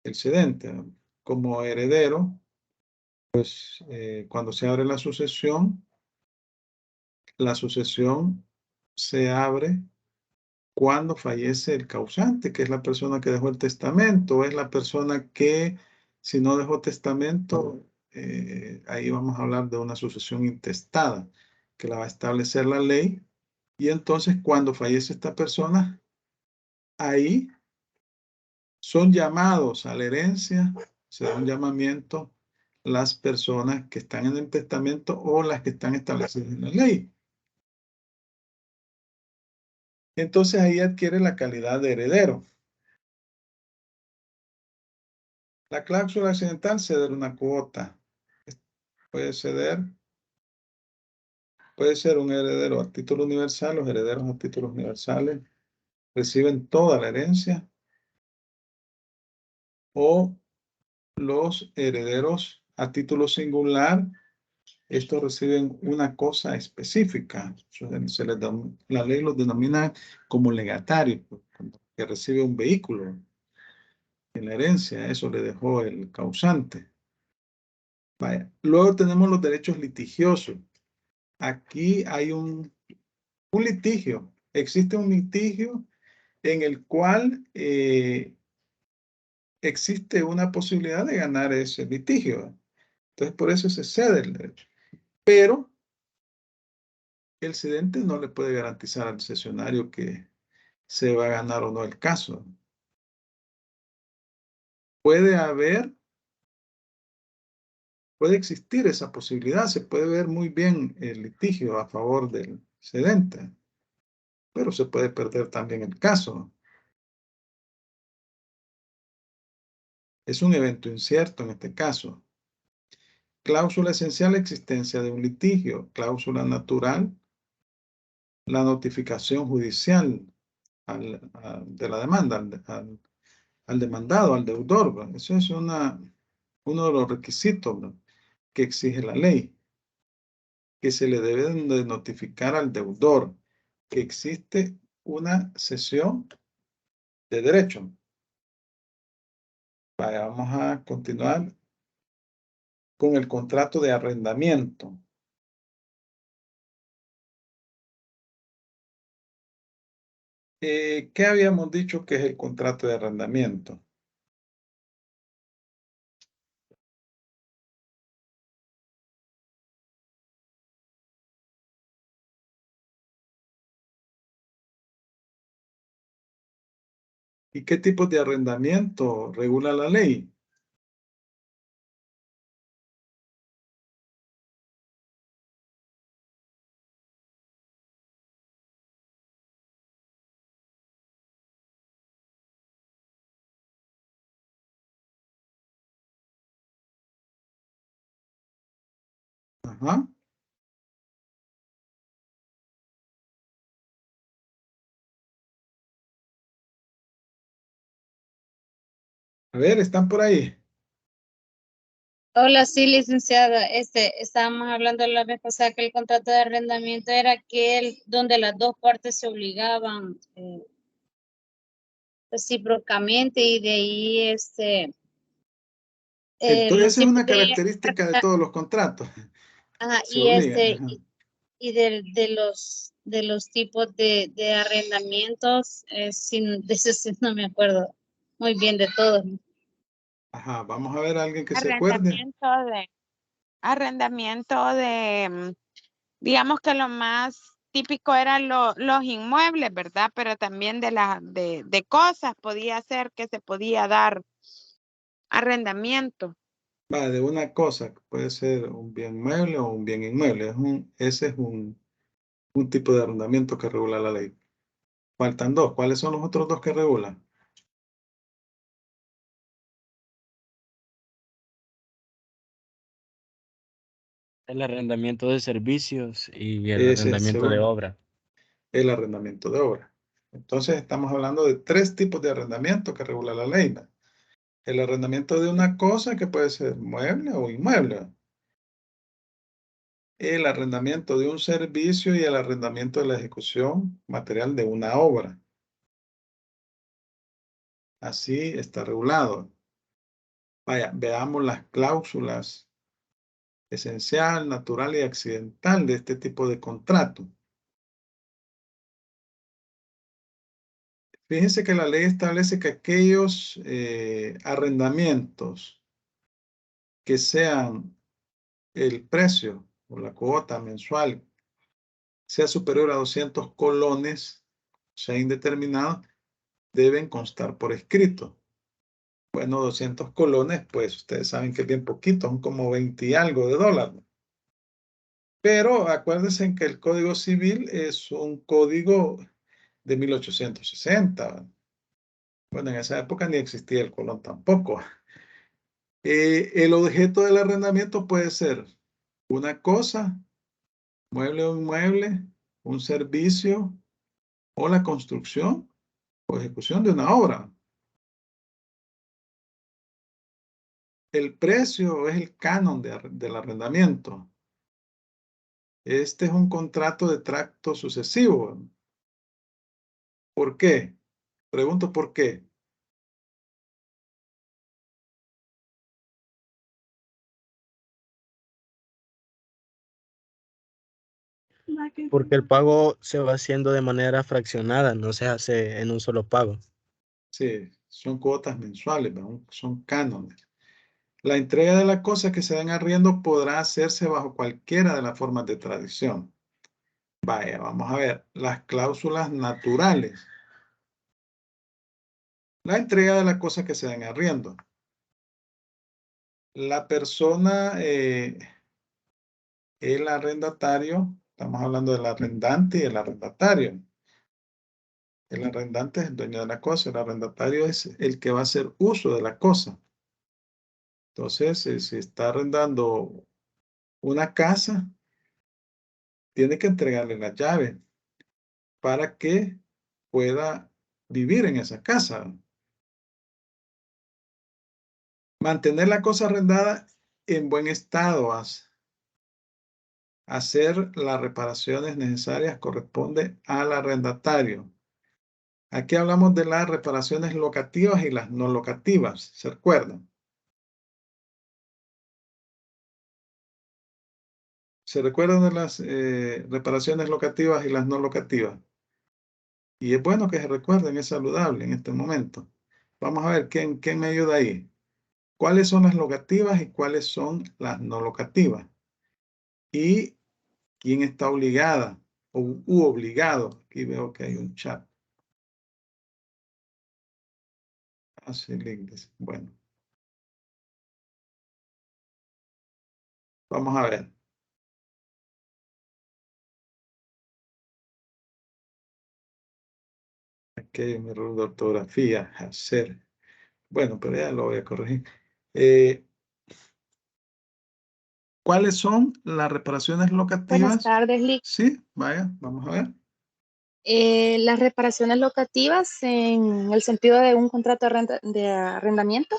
[SPEAKER 1] el cedente, ¿no? Como heredero, pues cuando se abre la sucesión se abre cuando fallece el causante, que es la persona que dejó el testamento, o es la persona que, si no dejó testamento, ahí vamos a hablar de una sucesión intestada, que la va a establecer la ley. Y entonces, cuando fallece esta persona, ahí son llamados a la herencia, se da un llamamiento las personas que están en el testamento o las que están establecidas en la ley. Entonces ahí adquiere la calidad de heredero. La cláusula accidental, ceder una cuota. Puede ser un heredero a título universal. Los herederos a títulos universales reciben toda la herencia. O los herederos a título singular, estos reciben una cosa específica. La ley los denomina como legatarios, que recibe un vehículo en la herencia. Eso le dejó el causante. Vaya. Luego tenemos los derechos litigiosos. Aquí hay un litigio. Existe un litigio en el cual existe una posibilidad de ganar ese litigio. Entonces, por eso se cede el derecho. Pero el cedente no le puede garantizar al cesionario que se va a ganar o no el caso. Puede existir esa posibilidad. Se puede ver muy bien el litigio a favor del cedente, pero se puede perder también el caso. Es un evento incierto en este caso. Cláusula esencial, existencia de un litigio. Cláusula natural, la notificación judicial de la demanda al demandado, al deudor, ¿verdad? Eso es uno de los requisitos, ¿verdad?, que exige la ley, que se le debe de notificar al deudor que existe una cesión de derecho. Vamos a continuar con el contrato de arrendamiento. ¿Qué habíamos dicho que es el contrato de arrendamiento? ¿Y qué tipo de arrendamiento regula la ley? Ajá. A ver, ¿están por ahí?
[SPEAKER 2] Hola, sí, licenciada. Estábamos hablando la vez pasada que el contrato de arrendamiento era aquel donde las dos partes se obligaban recíprocamente y de ahí
[SPEAKER 1] Entonces,
[SPEAKER 2] los
[SPEAKER 1] esa es
[SPEAKER 2] tipos
[SPEAKER 1] una característica de todos los contratos.
[SPEAKER 2] ajá,
[SPEAKER 1] Se obligan. Ajá.
[SPEAKER 2] y de los tipos de arrendamientos, de eso sí no me acuerdo muy bien de todos.
[SPEAKER 1] Ajá, vamos a ver a alguien que se acuerde.
[SPEAKER 8] Arrendamiento de, digamos que lo más típico eran los inmuebles, ¿verdad? Pero también de cosas podía ser que se podía dar arrendamiento.
[SPEAKER 1] Va, de una cosa, que puede ser un bien mueble o un bien inmueble. Ese es un tipo de arrendamiento que regula la ley. Faltan dos. ¿Cuáles son los otros dos que regulan?
[SPEAKER 5] El arrendamiento de servicios y el
[SPEAKER 1] Ese es el
[SPEAKER 5] arrendamiento de
[SPEAKER 1] segundo,
[SPEAKER 5] obra.
[SPEAKER 1] el arrendamiento de obra. Entonces estamos hablando de tres tipos de arrendamiento que regula la ley, ¿va? El arrendamiento de una cosa que puede ser mueble o inmueble, ¿va? El arrendamiento de un servicio y el arrendamiento de la ejecución material de una obra. Así está regulado. Vaya, veamos las cláusulas esencial, natural y accidental de este tipo de contrato. Fíjense que la ley establece que aquellos arrendamientos que sean el precio o la cuota mensual sea superior a 200 colones, sea indeterminado, deben constar por escrito. Bueno, 200 colones, pues ustedes saben que es bien poquito, son como 20 y algo de dólares. Pero acuérdense que el Código Civil es un código de 1860. Bueno, en esa época ni existía el colón tampoco. El objeto del arrendamiento puede ser una cosa, mueble o inmueble, un servicio o la construcción o ejecución de una obra. El precio es el canon del arrendamiento. Este es un contrato de tracto sucesivo. ¿Por qué? Pregunto por qué.
[SPEAKER 5] Porque el pago se va haciendo de manera fraccionada, no se hace en un solo pago.
[SPEAKER 1] Sí, son cuotas mensuales, ¿no? Son cánones. La entrega de la cosa que se da en arriendo podrá hacerse bajo cualquiera de las formas de tradición. Vaya, vamos a ver las cláusulas naturales. La entrega de la cosa que se da en arriendo. La persona, el arrendatario, estamos hablando del arrendante y el arrendatario. El arrendante es el dueño de la cosa, el arrendatario es el que va a hacer uso de la cosa. Entonces, si está arrendando una casa, tiene que entregarle la llave para que pueda vivir en esa casa. Mantener la cosa arrendada en buen estado, hacer las reparaciones necesarias corresponde al arrendatario. Aquí hablamos de las reparaciones locativas y las no locativas, ¿se recuerdan? ¿Se recuerdan de las reparaciones locativas y las no locativas? Y es bueno que se recuerden, es saludable en este momento. Vamos a ver, ¿quién me ayuda ahí? ¿Cuáles son las locativas y cuáles son las no locativas? ¿Y quién está obligada u obligado? Aquí veo que hay un chat. Así links. Bueno. Vamos a ver. Aquí hay un error de ortografía. Hacer. Bueno, pero ya lo voy a corregir. ¿Cuáles son las reparaciones locativas?
[SPEAKER 6] Buenas tardes, Lick.
[SPEAKER 1] Sí, vaya, vamos a ver.
[SPEAKER 6] Las reparaciones locativas, en el sentido de un contrato de arrendamiento,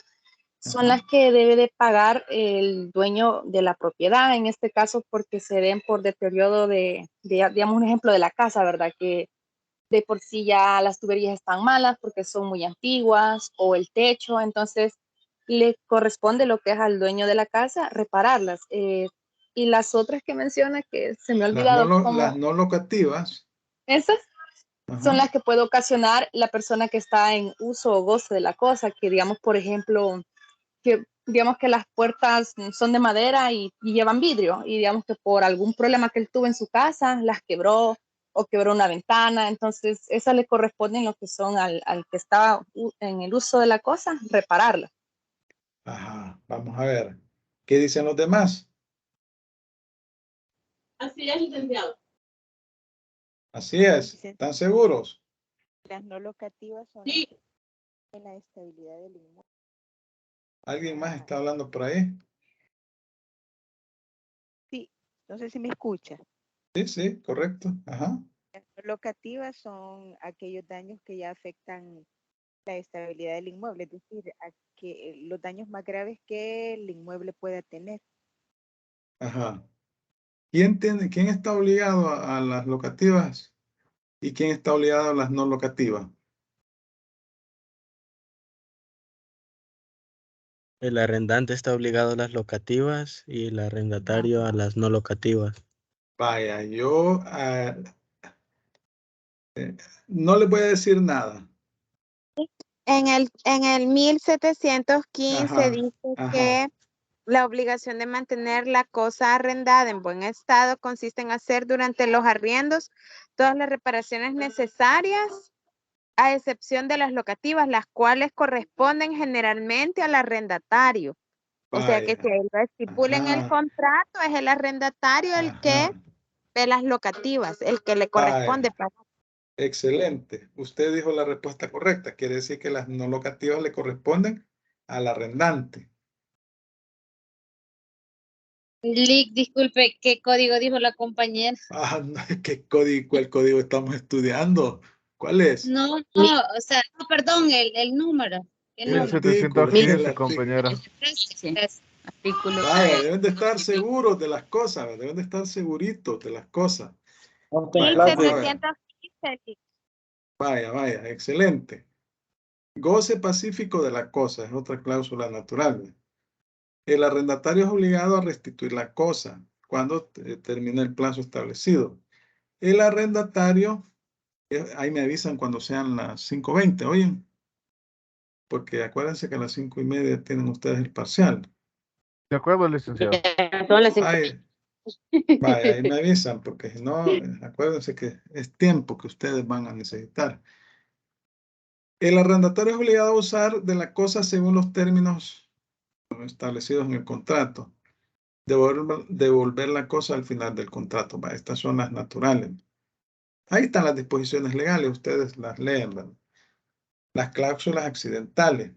[SPEAKER 6] son
[SPEAKER 1] Ajá.
[SPEAKER 6] las que debe de pagar el dueño de la propiedad, en este caso porque se den por deterioro digamos, un ejemplo de la casa, ¿verdad? Que de por sí ya las tuberías están malas porque son muy antiguas, o el techo, entonces le corresponde lo que es al dueño de la casa repararlas. Y las otras que menciona, que se me ha olvidado
[SPEAKER 1] Las no locativas.
[SPEAKER 6] esas son
[SPEAKER 1] Ajá.
[SPEAKER 6] las que puede ocasionar la persona que está en uso o goce de la cosa, que digamos, por ejemplo, que digamos que las puertas son de madera y llevan vidrio, y digamos que por algún problema que él tuvo en su casa, las quebró o quebró una ventana, entonces esas le corresponden lo que son al que estaba en el uso de la cosa, repararla.
[SPEAKER 1] Ajá, vamos a ver. ¿Qué dicen los demás?
[SPEAKER 7] Así es, licenciado.
[SPEAKER 1] Así es. ¿Están seguros?
[SPEAKER 10] Las no locativas son
[SPEAKER 7] Sí.
[SPEAKER 10] la estabilidad del inmueble.
[SPEAKER 1] ¿Alguien más está hablando por ahí?
[SPEAKER 10] Sí, no sé si me escucha.
[SPEAKER 1] Sí, sí, correcto. Ajá.
[SPEAKER 10] Las no locativas son aquellos daños que ya afectan la estabilidad del inmueble, es decir, los daños más graves que el inmueble pueda tener.
[SPEAKER 1] Ajá. ¿Quién está obligado a las locativas y quién está obligado a las no locativas?
[SPEAKER 5] El arrendante está obligado a las locativas y el arrendatario a las no locativas.
[SPEAKER 1] Vaya, yo no les voy a decir nada.
[SPEAKER 8] En el 1715
[SPEAKER 1] Ajá,
[SPEAKER 8] dice
[SPEAKER 1] ajá.
[SPEAKER 8] que la obligación de mantener la cosa arrendada en buen estado consiste en hacer durante los arriendos todas las reparaciones necesarias, a excepción de las locativas, las cuales corresponden generalmente al arrendatario. O sea que si
[SPEAKER 1] Vaya.
[SPEAKER 8] él lo estipula en el
[SPEAKER 1] Ajá,
[SPEAKER 8] contrato, es el arrendatario el que
[SPEAKER 1] ajá.
[SPEAKER 8] ve las locativas, el que le
[SPEAKER 1] Vaya.
[SPEAKER 8] corresponde pagar.
[SPEAKER 1] Excelente. Usted dijo la respuesta correcta. Quiere decir que las no locativas le corresponden al arrendante.
[SPEAKER 2] Lick, disculpe, ¿qué código dijo la compañera?
[SPEAKER 1] Ah, no, ¿cuál código estamos estudiando? ¿Cuál es?
[SPEAKER 2] No, o sea, no, perdón, el número. ¿Qué
[SPEAKER 1] El
[SPEAKER 2] número?
[SPEAKER 1] artículo, el
[SPEAKER 3] 1715,
[SPEAKER 1] artículo.
[SPEAKER 3] compañera.
[SPEAKER 2] Artículo.
[SPEAKER 1] Vaya, deben de estar seguros de las cosas, deben de estar seguritos de las cosas. Vaya, vamos a ver.
[SPEAKER 8] 1715.
[SPEAKER 1] Vaya, excelente. Goce pacífico de la cosa es otra cláusula natural. El arrendatario es obligado a restituir la cosa cuando termine el plazo establecido. El arrendatario, ahí me avisan cuando sean las 5:20, oyen, porque acuérdense que a las 5:30 tienen ustedes el parcial.
[SPEAKER 3] De acuerdo, licenciado.
[SPEAKER 9] Son las 5.
[SPEAKER 1] Ay, vaya, ahí me avisan, porque si no, acuérdense que es tiempo que ustedes van a necesitar. El arrendatario es obligado a usar de la cosa según los términos establecidos en el contrato. Devolver la cosa al final del contrato. Estas son las naturales. Ahí están las disposiciones legales, ustedes las leen, ¿verdad? Las cláusulas accidentales.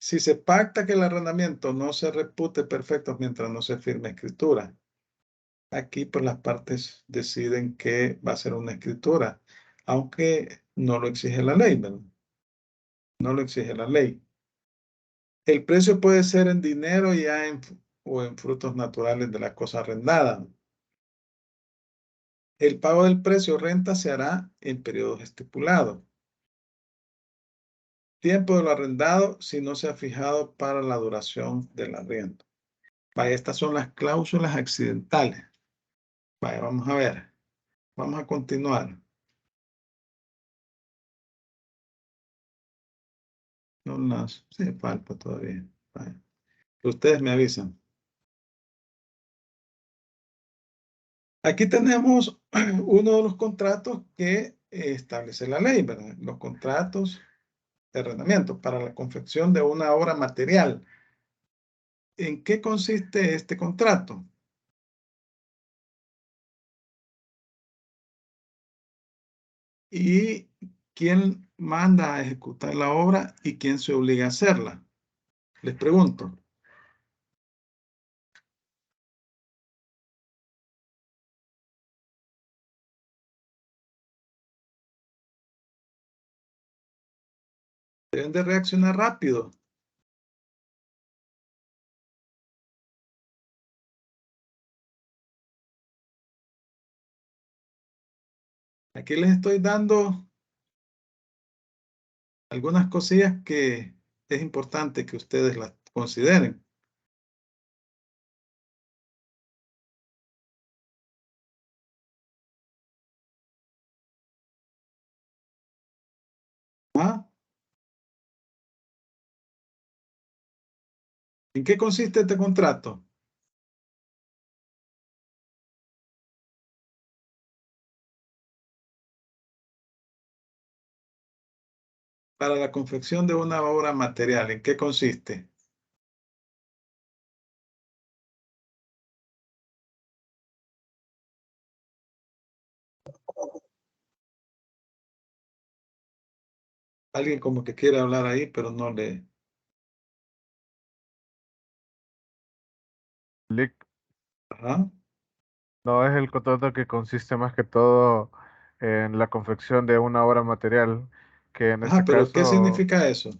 [SPEAKER 1] Si se pacta que el arrendamiento no se repute perfecto mientras no se firme escritura. Aquí pues las partes deciden que va a ser una escritura, aunque no lo exige la ley, ¿verdad? No lo exige la ley. El precio puede ser en dinero o en frutos naturales de la cosa arrendada. El pago del precio renta se hará en periodos estipulados. Tiempo de lo arrendado si no se ha fijado para la duración del arriendo. Vaya, estas son las cláusulas accidentales. Vaya, vamos a ver. Vamos a continuar. Sí, falta todavía. Vaya. Ustedes me avisan. Aquí tenemos uno de los contratos que establece la ley, ¿verdad? Los contratos de arrendamiento para la confección de una obra material. ¿En qué consiste este contrato? ¿Y quién manda a ejecutar la obra y quién se obliga a hacerla? Les pregunto. Deben de reaccionar rápido. Aquí les estoy dando algunas cosillas que es importante que ustedes las consideren. ¿Ah? ¿En qué consiste este contrato? Para la confección de una obra material, ¿en qué consiste? Alguien como que quiere hablar ahí, pero no le...
[SPEAKER 3] LIC.
[SPEAKER 1] Ajá.
[SPEAKER 3] No, es el contrato que consiste más que todo en la confección de una obra material, que en
[SPEAKER 1] Ajá,
[SPEAKER 3] este
[SPEAKER 1] pero ¿qué
[SPEAKER 3] caso,
[SPEAKER 1] significa eso?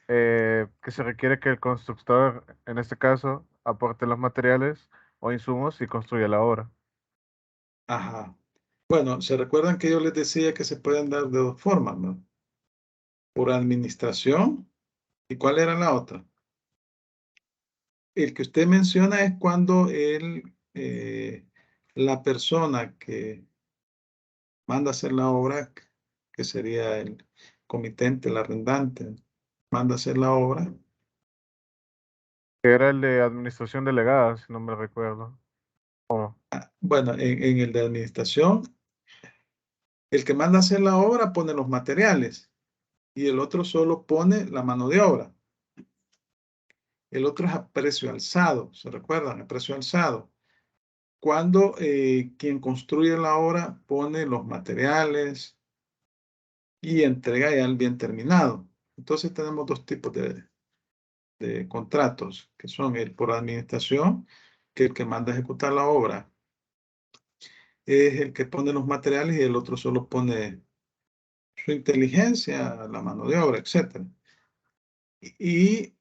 [SPEAKER 3] que se requiere que el constructor, en este caso, aporte los materiales o insumos y construya la obra.
[SPEAKER 1] Ajá. Bueno, se recuerdan que yo les decía que se pueden dar de dos formas, ¿no? Por administración. ¿Y cuál era la otra? El que usted menciona es cuando la persona que manda hacer la obra, que sería el comitente, el arrendante, manda hacer la obra.
[SPEAKER 3] Era el de administración delegada, si no me recuerdo. Oh,
[SPEAKER 1] Bueno, en el de administración, el que manda hacer la obra pone los materiales y el otro solo pone la mano de obra. El otro es a precio alzado, ¿se recuerdan? A precio alzado. Cuando quien construye la obra pone los materiales y entrega ya el bien terminado. Entonces tenemos dos tipos de contratos, que son el por administración, que el que manda a ejecutar la obra es el que pone los materiales y el otro solo pone su inteligencia, la mano de obra, etc. Y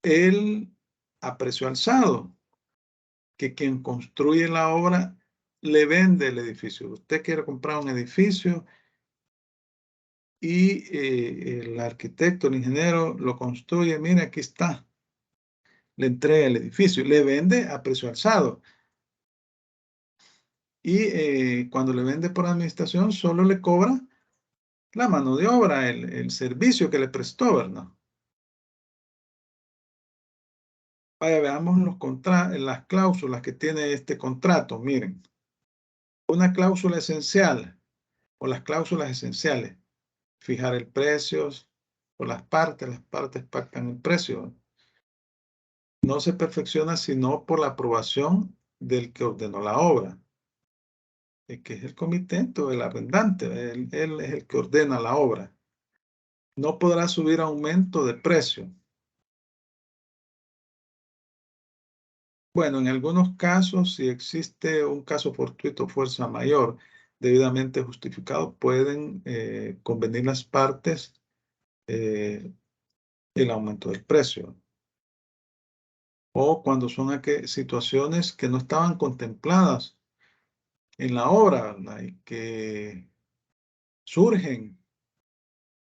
[SPEAKER 1] el a precio alzado, que quien construye la obra le vende el edificio. Usted quiere comprar un edificio y el arquitecto, el ingeniero lo construye, mire, aquí está, le entrega el edificio, le vende a precio alzado. Y cuando le vende por administración, solo le cobra la mano de obra, el servicio que le prestó, ¿verdad? Vaya, veamos las cláusulas que tiene este contrato. Miren, una cláusula esencial o las cláusulas esenciales. Fijar el precio por las partes pactan el precio. No se perfecciona sino por la aprobación del que ordenó la obra, que es el comitente o el arrendante. Él es el que ordena la obra. No podrá subir aumento de precio. Bueno, en algunos casos, si existe un caso fortuito, fuerza mayor, debidamente justificado, pueden convenir las partes el aumento del precio. O cuando son situaciones que no estaban contempladas en la obra, ¿verdad? Y que surgen.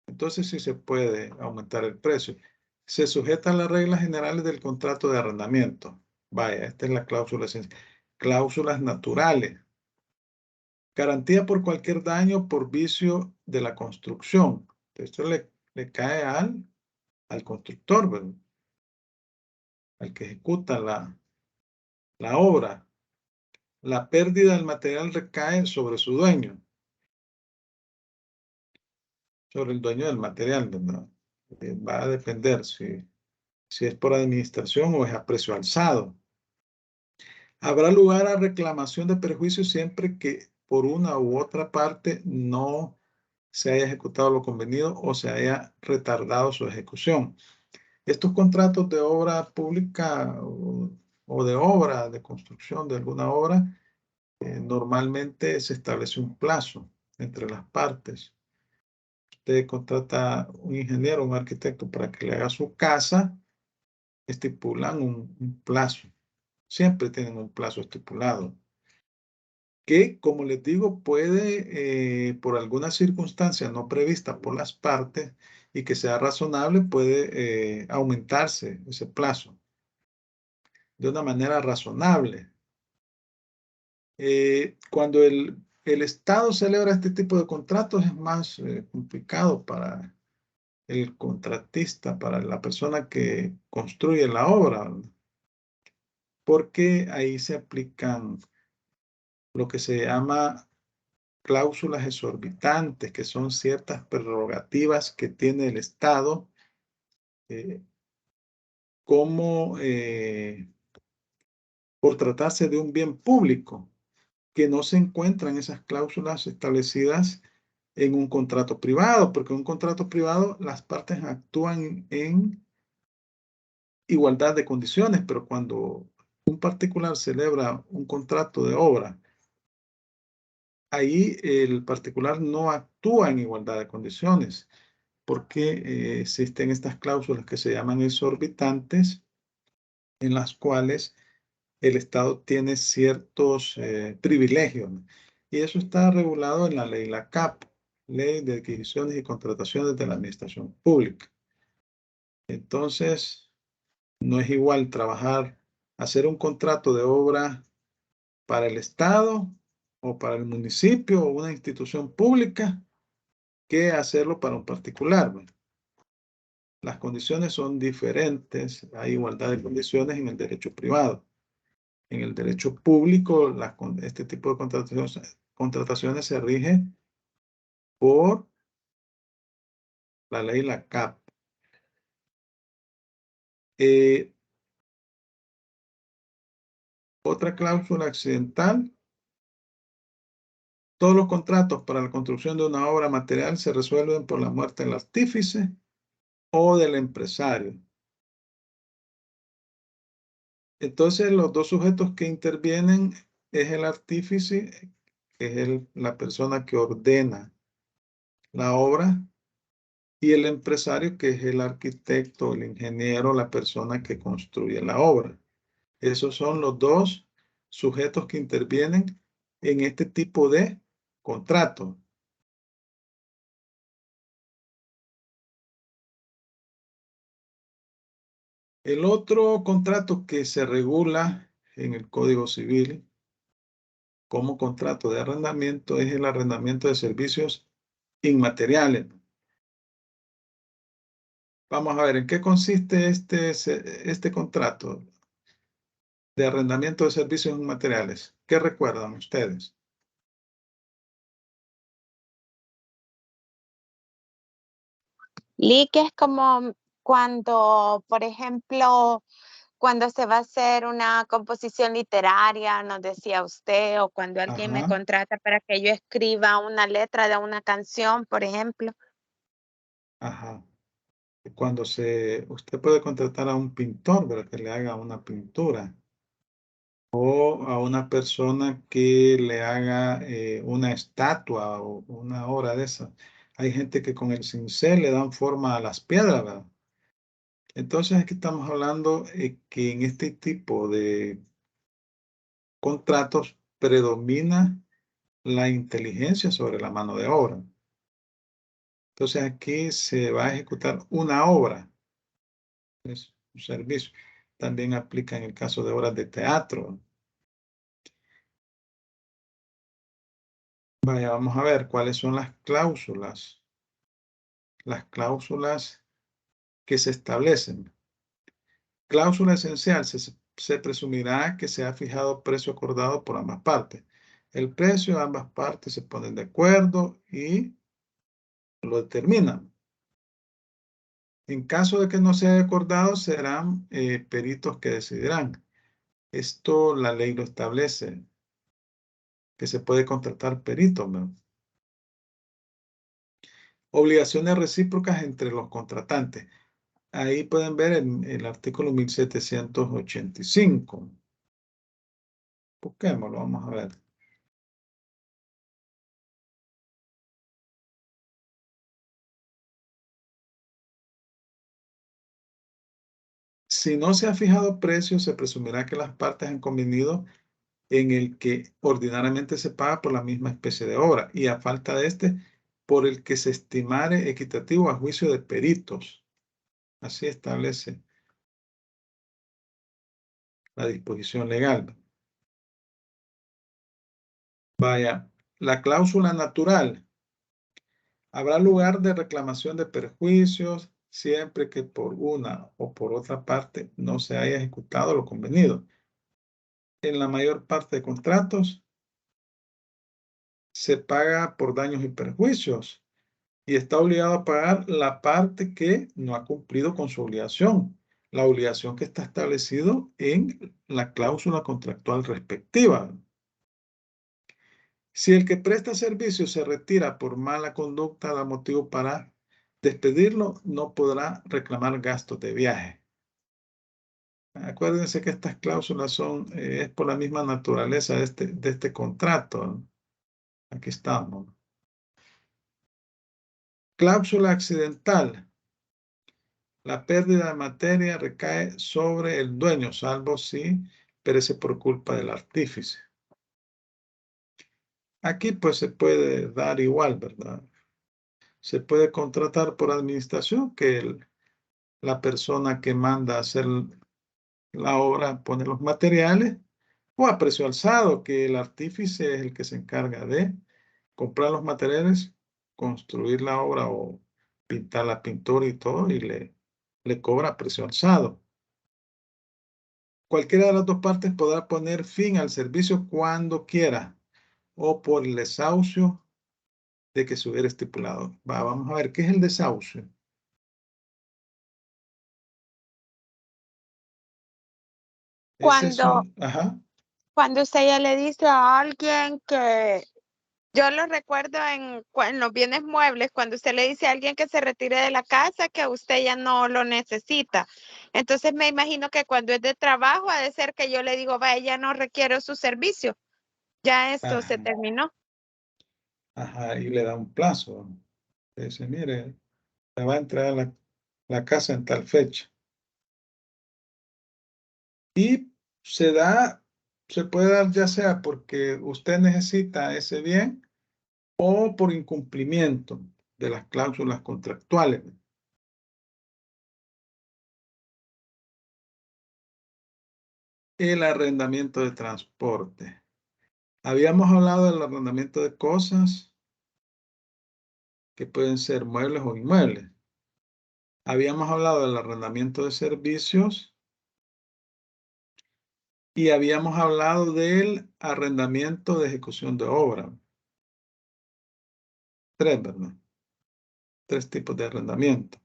[SPEAKER 1] Entonces sí se puede aumentar el precio. Se sujeta a las reglas generales del contrato de arrendamiento. Vaya, esta es la cláusula esencial. Cláusulas naturales. Garantía por cualquier daño por vicio de la construcción. Esto le cae al constructor, ¿verdad? Al que ejecuta la obra. La pérdida del material recae sobre su dueño, sobre el dueño del material, ¿verdad? Va a depender si es por administración o es a precio alzado. Habrá lugar a reclamación de perjuicio siempre que por una u otra parte no se haya ejecutado lo convenido o se haya retardado su ejecución. Estos contratos de obra pública o de obra, de construcción de alguna obra, normalmente se establece un plazo entre las partes. Usted contrata un ingeniero, un arquitecto para que le haga su casa, estipulan un plazo. Siempre tienen un plazo estipulado. Que, como les digo, puede, por alguna circunstancia no prevista por las partes y que sea razonable, puede aumentarse ese plazo de una manera razonable. Cuando el Estado celebra este tipo de contratos es más complicado para el contratista, para la persona que construye la obra, porque ahí se aplican lo que se llama cláusulas exorbitantes, que son ciertas prerrogativas que tiene el Estado, como por tratarse de un bien público, que no se encuentran esas cláusulas establecidas en un contrato privado, porque en un contrato privado las partes actúan en igualdad de condiciones, pero cuando un particular celebra un contrato de obra, ahí el particular no actúa en igualdad de condiciones, porque existen estas cláusulas que se llaman exorbitantes, en las cuales el Estado tiene ciertos privilegios, ¿no? Y eso está regulado en la ley, la CAP, Ley de Adquisiciones y Contrataciones de la Administración Pública. Entonces, no es igual hacer un contrato de obra para el Estado o para el municipio o una institución pública que hacerlo para un particular, ¿no? Las condiciones son diferentes, hay igualdad de condiciones en el derecho privado. En el derecho público, este tipo de contrataciones se rige por la ley, la CAP. Otra cláusula accidental. Todos los contratos para la construcción de una obra material se resuelven por la muerte del artífice o del empresario. Entonces, los dos sujetos que intervienen es el artífice, que es la persona que ordena la obra, y el empresario, que es el arquitecto, el ingeniero, la persona que construye la obra. Esos son los dos sujetos que intervienen en este tipo de contrato. El otro contrato que se regula en el Código Civil como contrato de arrendamiento es el arrendamiento de servicios inmateriales. Vamos a ver, ¿en qué consiste este contrato de arrendamiento de servicios inmateriales? ¿Qué recuerdan ustedes?
[SPEAKER 8] Lee, que es como cuando, por ejemplo, cuando se va a hacer una composición literaria, nos decía usted, o cuando alguien me
[SPEAKER 1] Ajá.
[SPEAKER 8] contrata para que yo escriba una letra de una canción, por ejemplo.
[SPEAKER 1] Ajá. Cuando usted puede contratar a un pintor para que le haga una pintura, o a una persona que le haga una estatua o una obra de esa. Hay gente que con el cincel le dan forma a las piedras, ¿verdad? Entonces aquí estamos hablando que en este tipo de contratos predomina la inteligencia sobre la mano de obra. Entonces aquí se va a ejecutar una obra, es un servicio. También aplica en el caso de obras de teatro. Vaya, vamos a ver cuáles son las cláusulas. Las cláusulas que se establecen. Cláusula esencial. Se presumirá que se ha fijado precio acordado por ambas partes. El precio, ambas partes se ponen de acuerdo y lo determinan. En caso de que no se haya acordado, serán peritos que decidirán. Esto la ley lo establece, que se puede contratar peritos, ¿no? Obligaciones recíprocas entre los contratantes. Ahí pueden ver el artículo 1785. Busquémoslo, vamos a ver. Si no se ha fijado precio, se presumirá que las partes han convenido en el que ordinariamente se paga por la misma especie de obra y a falta de este, por el que se estimare equitativo a juicio de peritos. Así establece la disposición legal. Vaya, la cláusula natural. Habrá lugar de reclamación de perjuicios siempre que por una o por otra parte no se haya ejecutado lo convenido. En la mayor parte de contratos se paga por daños y perjuicios y está obligado a pagar la parte que no ha cumplido con su obligación, la obligación que está establecido en la cláusula contractual respectiva. Si el que presta servicio se retira por mala conducta, da motivo para despedirlo, no podrá reclamar gastos de viaje. Acuérdense que estas cláusulas son, es por la misma naturaleza de este contrato. Aquí estamos. Cláusula accidental. La pérdida de materia recae sobre el dueño, salvo si perece por culpa del artífice. Aquí pues se puede dar igual, ¿verdad? Se puede contratar por administración que la persona que manda a hacer la obra pone los materiales, o a precio alzado, que el artífice es el que se encarga de comprar los materiales, construir la obra o pintar la pintura y todo, y le cobra a precio alzado. Cualquiera de las dos partes podrá poner fin al servicio cuando quiera o por el desahucio de que se hubiera estipulado. Vamos a ver, ¿qué es el desahucio? Ajá.
[SPEAKER 8] Cuando usted ya le dice a alguien que, yo lo recuerdo en los bienes muebles, cuando usted le dice a alguien que se retire de la casa, que usted ya no lo necesita. Entonces me imagino que cuando es de trabajo, ha de ser que yo le digo, vaya, ya no requiero su servicio. Ya esto se terminó.
[SPEAKER 1] Ajá, y le da un plazo. Dice, mire, le va a entregar la casa en tal fecha. Y se puede dar ya sea porque usted necesita ese bien o por incumplimiento de las cláusulas contractuales. El arrendamiento de transporte. Habíamos hablado del arrendamiento de cosas que pueden ser muebles o inmuebles. Habíamos hablado del arrendamiento de servicios y habíamos hablado del arrendamiento de ejecución de obra. 3, ¿verdad? 3 tipos de arrendamiento.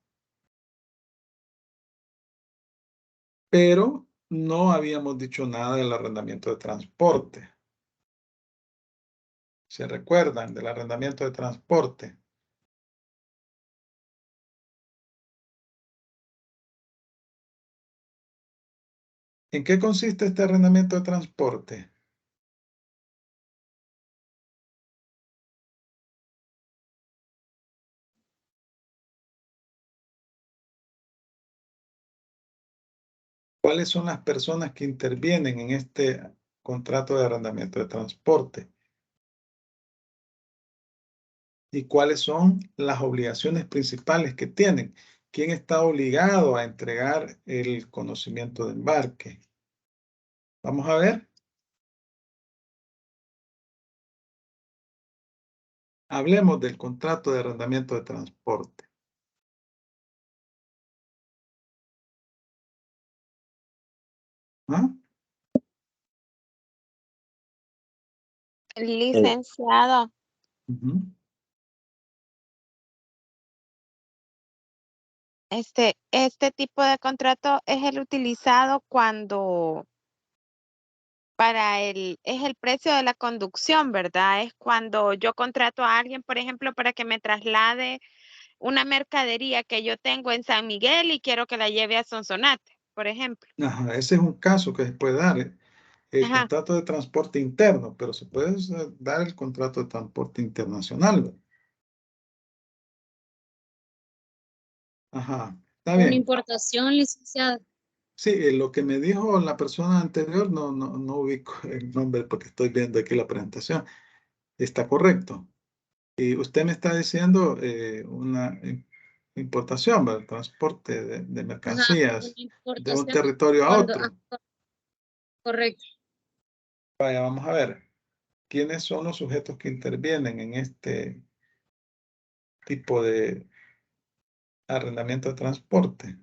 [SPEAKER 1] Pero no habíamos dicho nada del arrendamiento de transporte. ¿Se recuerdan del arrendamiento de transporte? ¿En qué consiste este arrendamiento de transporte? ¿Cuáles son las personas que intervienen en este contrato de arrendamiento de transporte? ¿Y cuáles son las obligaciones principales que tienen? ¿Quién está obligado a entregar el conocimiento de embarque? Vamos a ver. Hablemos del contrato de arrendamiento de transporte. ¿Ah?
[SPEAKER 8] Licenciado. Este tipo de contrato es el utilizado cuando es el precio de la conducción, ¿verdad? Es cuando yo contrato a alguien, por ejemplo, para que me traslade una mercadería que yo tengo en San Miguel y quiero que la lleve a Sonsonate, por ejemplo.
[SPEAKER 1] Ajá, ese es un caso que se puede dar, el contrato de transporte interno, pero se puede dar el contrato de transporte internacional. Ajá, está bien.
[SPEAKER 2] Una importación, licenciado.
[SPEAKER 1] Sí, lo que me dijo la persona anterior, no ubico el nombre porque estoy viendo aquí la presentación. Está correcto. Y usted me está diciendo una importación, ¿verdad? Transporte de mercancías de un territorio a otro.
[SPEAKER 2] Correcto.
[SPEAKER 1] Vaya, vamos a ver. ¿Quiénes son los sujetos que intervienen en este tipo de arrendamiento de transporte?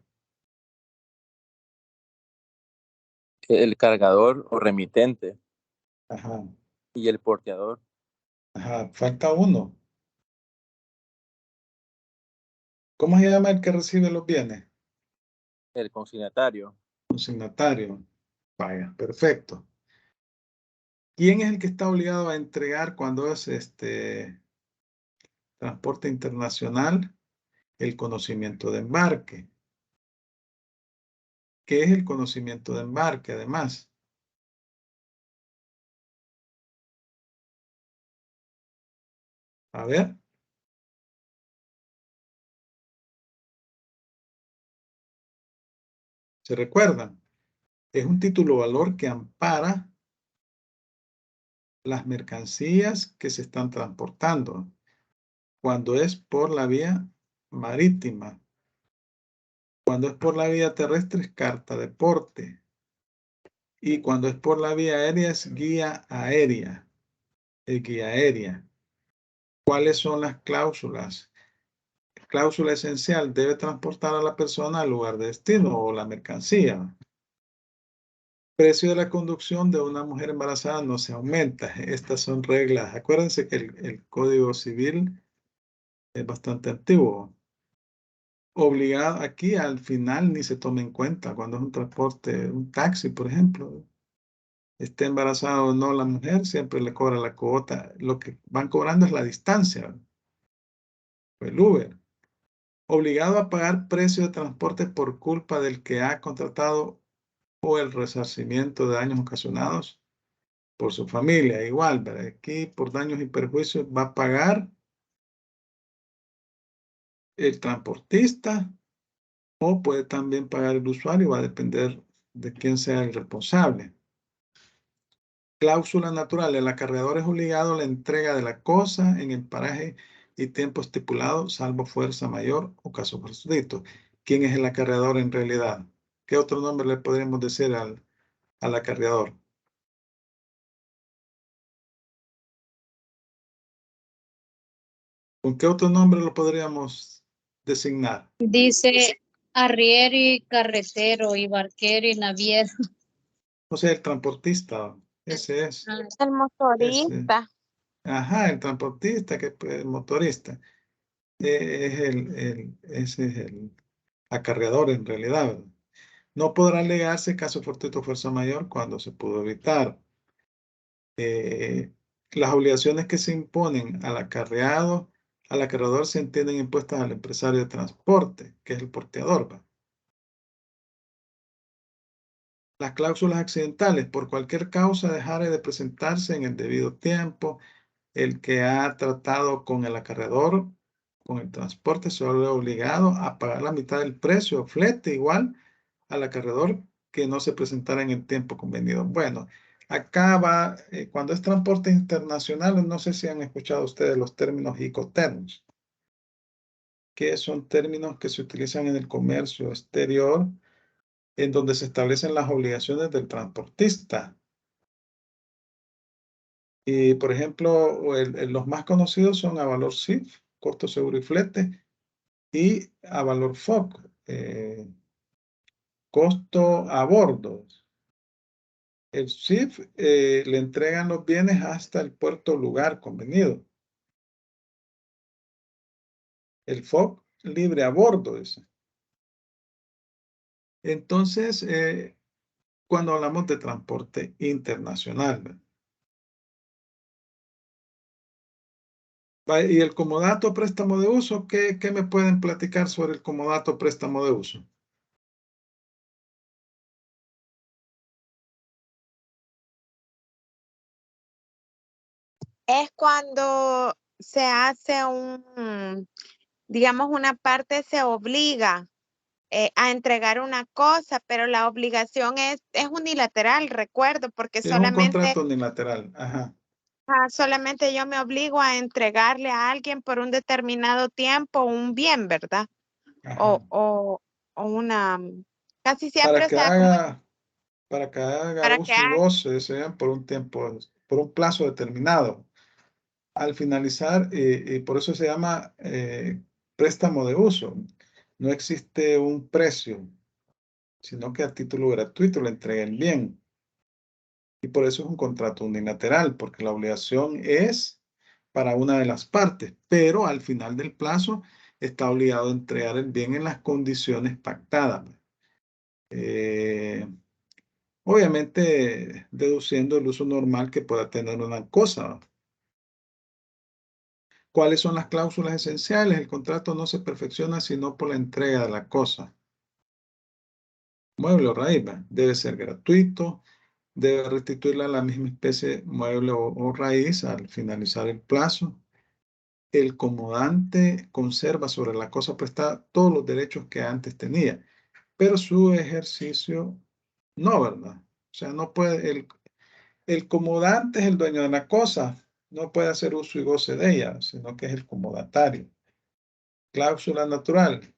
[SPEAKER 11] El cargador o remitente.
[SPEAKER 1] Ajá.
[SPEAKER 11] Y el porteador.
[SPEAKER 1] Ajá, falta uno. ¿Cómo se llama el que recibe los bienes?
[SPEAKER 11] El consignatario.
[SPEAKER 1] Consignatario. Vaya, perfecto. ¿Quién es el que está obligado a entregar cuando es transporte internacional? El conocimiento de embarque. ¿Qué es el conocimiento de embarque, además? A ver. ¿Se recuerdan? Es un título valor que ampara las mercancías que se están transportando cuando es por la vía marítima. Cuando es por la vía terrestre es carta de porte. Y cuando es por la vía aérea es guía aérea. Es guía aérea. ¿Cuáles son las cláusulas? Cláusula esencial: debe transportar a la persona al lugar de destino o la mercancía. Precio de la conducción de una mujer embarazada no se aumenta. Estas son reglas. Acuérdense que el Código Civil es bastante antiguo. Obligado, aquí al final ni se toma en cuenta cuando es un transporte, un taxi, por ejemplo. Esté embarazada o no la mujer, siempre le cobra la cuota. Lo que van cobrando es la distancia, el Uber. Obligado a pagar precio de transporte por culpa del que ha contratado o el resarcimiento de daños ocasionados por su familia. Igual, ¿verdad? Aquí por daños y perjuicios va a pagar el transportista o puede también pagar el usuario, va a depender de quién sea el responsable. Cláusula natural: el acarreador es obligado a la entrega de la cosa en el paraje y tiempo estipulado, salvo fuerza mayor o caso fortuito. ¿Quién es el acarreador en realidad? ¿Qué otro nombre le podríamos decir al acarreador? ¿Con qué otro nombre lo podríamos designar?
[SPEAKER 2] Dice arriero y carretero y barquero y naviero.
[SPEAKER 1] O sea, el transportista. Ese es.
[SPEAKER 8] El
[SPEAKER 1] Ese.
[SPEAKER 8] motorista.
[SPEAKER 1] Ajá, el transportista, que el motorista. Ese es el acarreador en realidad, ¿verdad? No podrá alegarse caso fortuito o fuerza mayor cuando se pudo evitar. Las obligaciones que se imponen al acarreador se entienden impuestas al empresario de transporte, que es el porteador, ¿va? Las cláusulas accidentales: por cualquier causa dejare de presentarse en el debido tiempo, el que ha tratado con el acarreador, con el transporte, se ve obligado a pagar la mitad del precio o flete igual al acarreador que no se presentara en el tiempo convenido. Bueno, acá va, cuando es transporte internacional, no sé si han escuchado ustedes los términos Incoterms, que son términos que se utilizan en el comercio exterior, en donde se establecen las obligaciones del transportista. Y, por ejemplo, los más conocidos son Avalor CIF, costo seguro y flete, y Avalor FOC, costo a bordo. El CIF le entregan los bienes hasta el puerto o lugar convenido. El FOC libre a bordo, dice. Entonces, cuando hablamos de transporte internacional, ¿verdad? Y el comodato préstamo de uso, ¿qué me pueden platicar sobre el comodato préstamo de uso?
[SPEAKER 8] Es cuando se hace digamos, una parte se obliga a entregar una cosa, pero la obligación es unilateral, recuerdo, porque
[SPEAKER 1] Es un contrato unilateral. Ajá.
[SPEAKER 8] solamente yo me obligo a entregarle a alguien por un determinado tiempo un bien, ¿verdad?
[SPEAKER 1] Ajá.
[SPEAKER 8] O una, casi siempre
[SPEAKER 1] Para que haga uso y goce de ese bien por un tiempo, por un plazo determinado. Al finalizar, y por eso se llama préstamo de uso. No existe un precio, sino que a título gratuito le entrega el bien. Y por eso es un contrato unilateral, porque la obligación es para una de las partes, pero al final del plazo está obligado a entregar el bien en las condiciones pactadas. Obviamente, deduciendo el uso normal que pueda tener una cosa. ¿Cuáles son las cláusulas esenciales? El contrato no se perfecciona sino por la entrega de la cosa. Mueble o raíz, debe ser gratuito, debe restituirle a la misma especie mueble o raíz al finalizar el plazo. El comodante conserva sobre la cosa prestada todos los derechos que antes tenía, pero su ejercicio no, ¿verdad? O sea, no puede, el comodante es el dueño de la cosa, no puede hacer uso y goce de ella, sino que es el comodatario. Cláusula natural.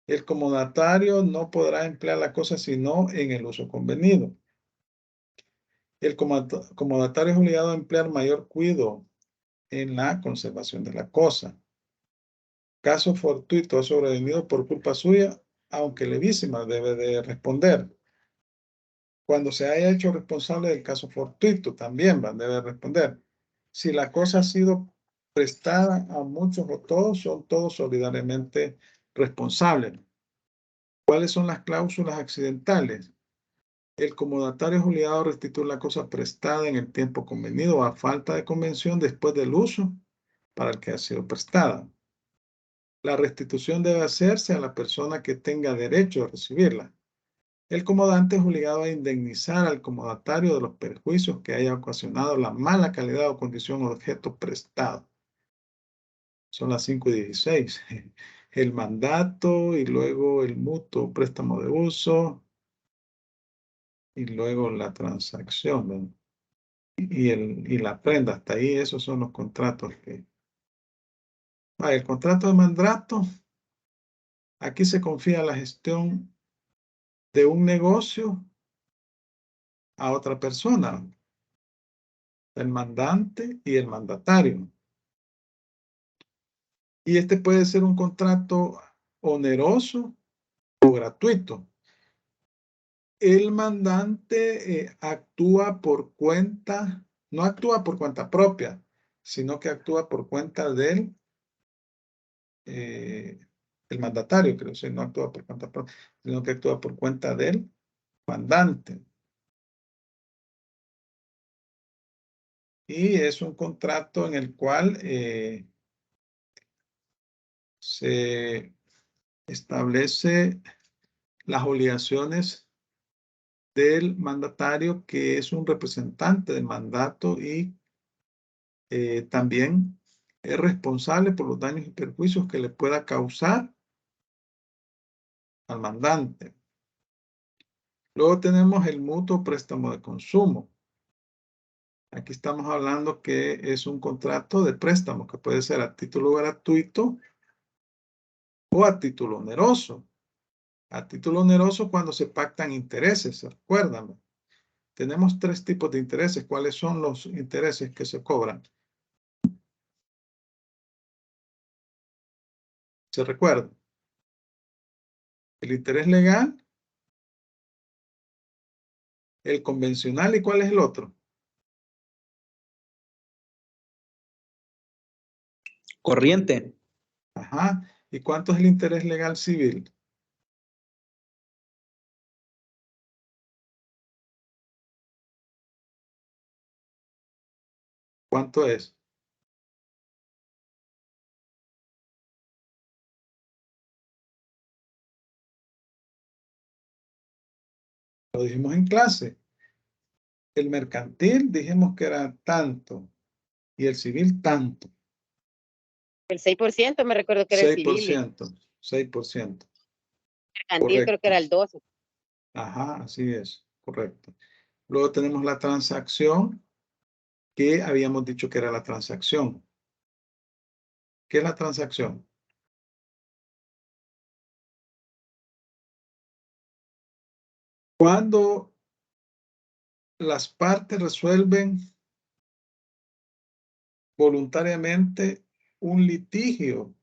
[SPEAKER 1] El comodatario no podrá emplear la cosa sino en el uso convenido. El comodatario es obligado a emplear mayor cuidado en la conservación de la cosa. Caso fortuito ha sobrevenido por culpa suya, aunque levísima, debe de responder. Cuando se haya hecho responsable del caso fortuito, también debe responder. Si la cosa ha sido prestada a muchos o todos, son todos solidariamente responsables. ¿Cuáles son las cláusulas accidentales? El comodatario es obligado a restituir la cosa prestada en el tiempo convenido a falta de convención después del uso para el que ha sido prestada. La restitución debe hacerse a la persona que tenga derecho a recibirla. El comodante es obligado a indemnizar al comodatario de los perjuicios que haya ocasionado la mala calidad o condición del objeto prestado. Son las 5:16. El mandato y luego el mutuo préstamo de uso y luego la transacción, ¿no? Y la prenda. Hasta ahí esos son los contratos que... el contrato de mandato. Aquí se confía la gestión de un negocio a otra persona, el mandante y el mandatario. Y este puede ser un contrato oneroso o gratuito. El mandante actúa por cuenta, no actúa por cuenta propia, sino que actúa por cuenta del el mandatario, creo, si no actúa por cuenta propia, sino que actúa por cuenta del mandante. Y es un contrato en el cual se establece las obligaciones del mandatario, que es un representante del mandato y también es responsable por los daños y perjuicios que le pueda causar al mandante. Luego tenemos el mutuo préstamo de consumo. Aquí estamos hablando que es un contrato de préstamo que puede ser a título gratuito o a título oneroso. A título oneroso cuando se pactan intereses, recuérdame. Tenemos 3 tipos de intereses. ¿Cuáles son los intereses que se cobran? ¿Se recuerda? El interés legal, el convencional, ¿y cuál es el otro?
[SPEAKER 12] Corriente.
[SPEAKER 1] Ajá. ¿Y cuánto es el interés legal civil? ¿Cuánto es? Lo dijimos en clase. El mercantil dijimos que era tanto y el civil tanto.
[SPEAKER 9] El 6% me recuerdo que era el civil.
[SPEAKER 1] 6%.
[SPEAKER 9] Mercantil creo que era el 12%.
[SPEAKER 1] Ajá, así es, correcto. Luego tenemos la transacción, que habíamos dicho que era la transacción. ¿Qué es la transacción? Cuando las partes resuelven voluntariamente un litigio,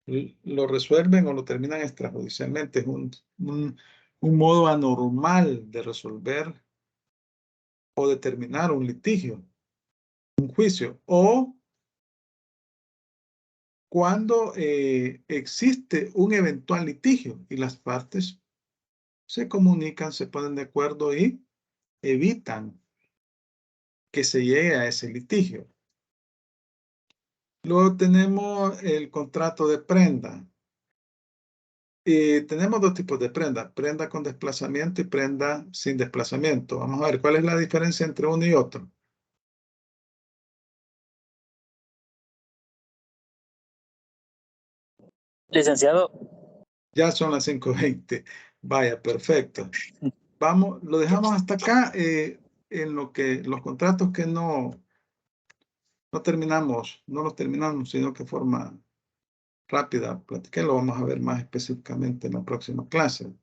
[SPEAKER 1] lo resuelven o lo terminan extrajudicialmente. Es un modo anormal de resolver o determinar un litigio, un juicio. O cuando existe un eventual litigio y las partes se comunican, se ponen de acuerdo y evitan que se llegue a ese litigio. Luego tenemos el contrato de prenda. Y tenemos dos tipos de prenda, prenda con desplazamiento y prenda sin desplazamiento. Vamos a ver cuál es la diferencia entre uno y otro.
[SPEAKER 4] Licenciado,
[SPEAKER 1] Ya son las 5:20. Vaya, perfecto. Vamos, lo dejamos hasta acá en lo que los contratos que no terminamos, no los terminamos, sino que forma rápida platiqué, lo vamos a ver más específicamente en la próxima clase.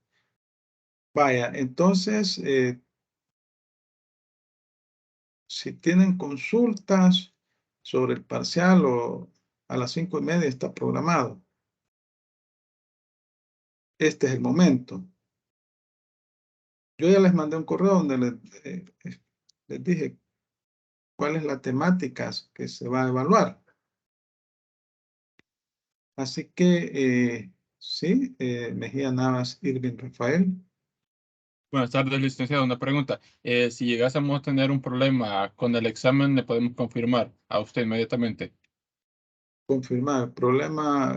[SPEAKER 1] Vaya, entonces, si tienen consultas sobre el parcial o a las 5:30 está programado. Este es el momento. Yo ya les mandé un correo donde les dije cuál es la temática que se va a evaluar. Así que, sí, Mejía Navas, Irving Rafael.
[SPEAKER 13] Buenas tardes, licenciado. Una pregunta. Si llegásemos a tener un problema con el examen, ¿le podemos confirmar a usted inmediatamente?
[SPEAKER 1] Confirmar, problema.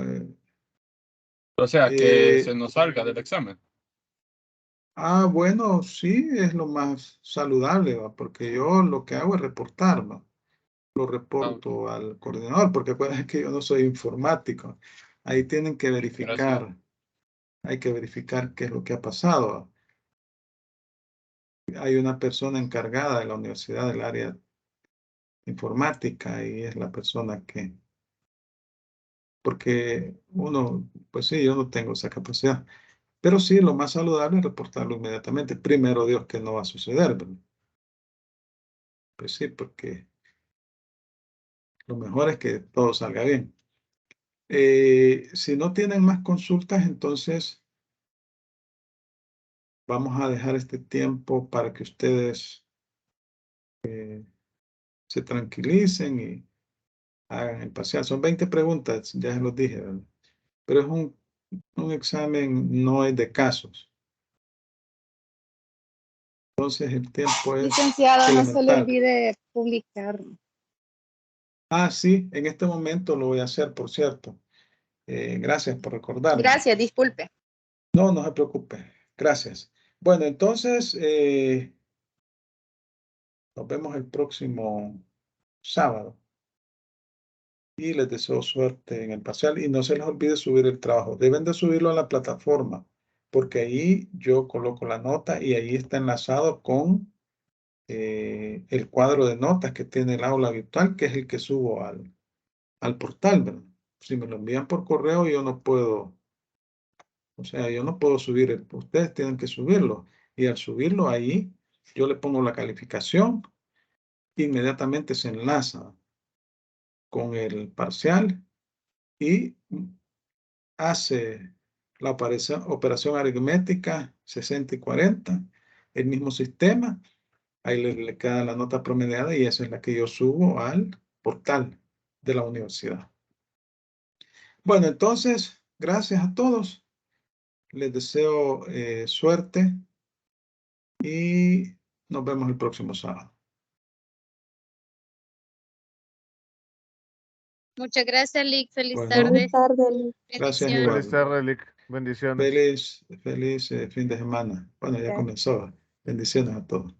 [SPEAKER 13] O sea, que se nos salga del examen.
[SPEAKER 1] Bueno, sí, es lo más saludable, ¿va? Porque yo lo que hago es reportar, ¿va? Lo reporto al coordinador, porque acuérdense que yo no soy informático. Ahí tienen que verificar,
[SPEAKER 13] Gracias.
[SPEAKER 1] hay que verificar qué es lo que ha pasado, ¿va? Hay una persona encargada de la universidad del área informática y es la persona que, porque uno, pues sí, yo no tengo esa capacidad, pero sí, lo más saludable es reportarlo inmediatamente. Primero Dios que no va a suceder, ¿verdad? Pues sí, porque lo mejor es que todo salga bien. Si no tienen más consultas, entonces vamos a dejar este tiempo para que ustedes se tranquilicen y hagan el parcial. Son 20 preguntas, ya se los dije, ¿verdad? Pero es un examen, no es de casos. Entonces el tiempo es
[SPEAKER 6] Licenciado, no se le
[SPEAKER 1] elemental.
[SPEAKER 6] olvide publicar.
[SPEAKER 1] Sí, en este momento lo voy a hacer, por cierto. Gracias por recordarme.
[SPEAKER 6] Gracias, disculpe.
[SPEAKER 1] No, no se preocupe. Gracias. Bueno, entonces nos vemos el próximo sábado. Y les deseo suerte en el parcial. Y no se les olvide subir el trabajo. Deben de subirlo a la plataforma, porque ahí yo coloco la nota y ahí está enlazado con el cuadro de notas que tiene el aula virtual, que es el que subo al portal, ¿verdad? Si me lo envían por correo, yo no puedo, o sea, yo no puedo subir, ustedes tienen que subirlo. Y al subirlo ahí, yo le pongo la calificación, inmediatamente se enlaza con el parcial y hace la operación aritmética 60 y 40, el mismo sistema, ahí le queda la nota promediada y esa es la que yo subo al portal de la universidad. Bueno, entonces, gracias a todos. Les deseo suerte y nos vemos el próximo sábado.
[SPEAKER 2] Muchas gracias, Lick. Feliz
[SPEAKER 1] Bueno,
[SPEAKER 2] tarde.
[SPEAKER 7] Feliz tarde, Lic.
[SPEAKER 1] gracias
[SPEAKER 2] Bendiciones.
[SPEAKER 1] igual.
[SPEAKER 3] Feliz tarde, Lick. Bendiciones.
[SPEAKER 1] Feliz fin de semana. Bueno, ya comenzó. Bendiciones a todos.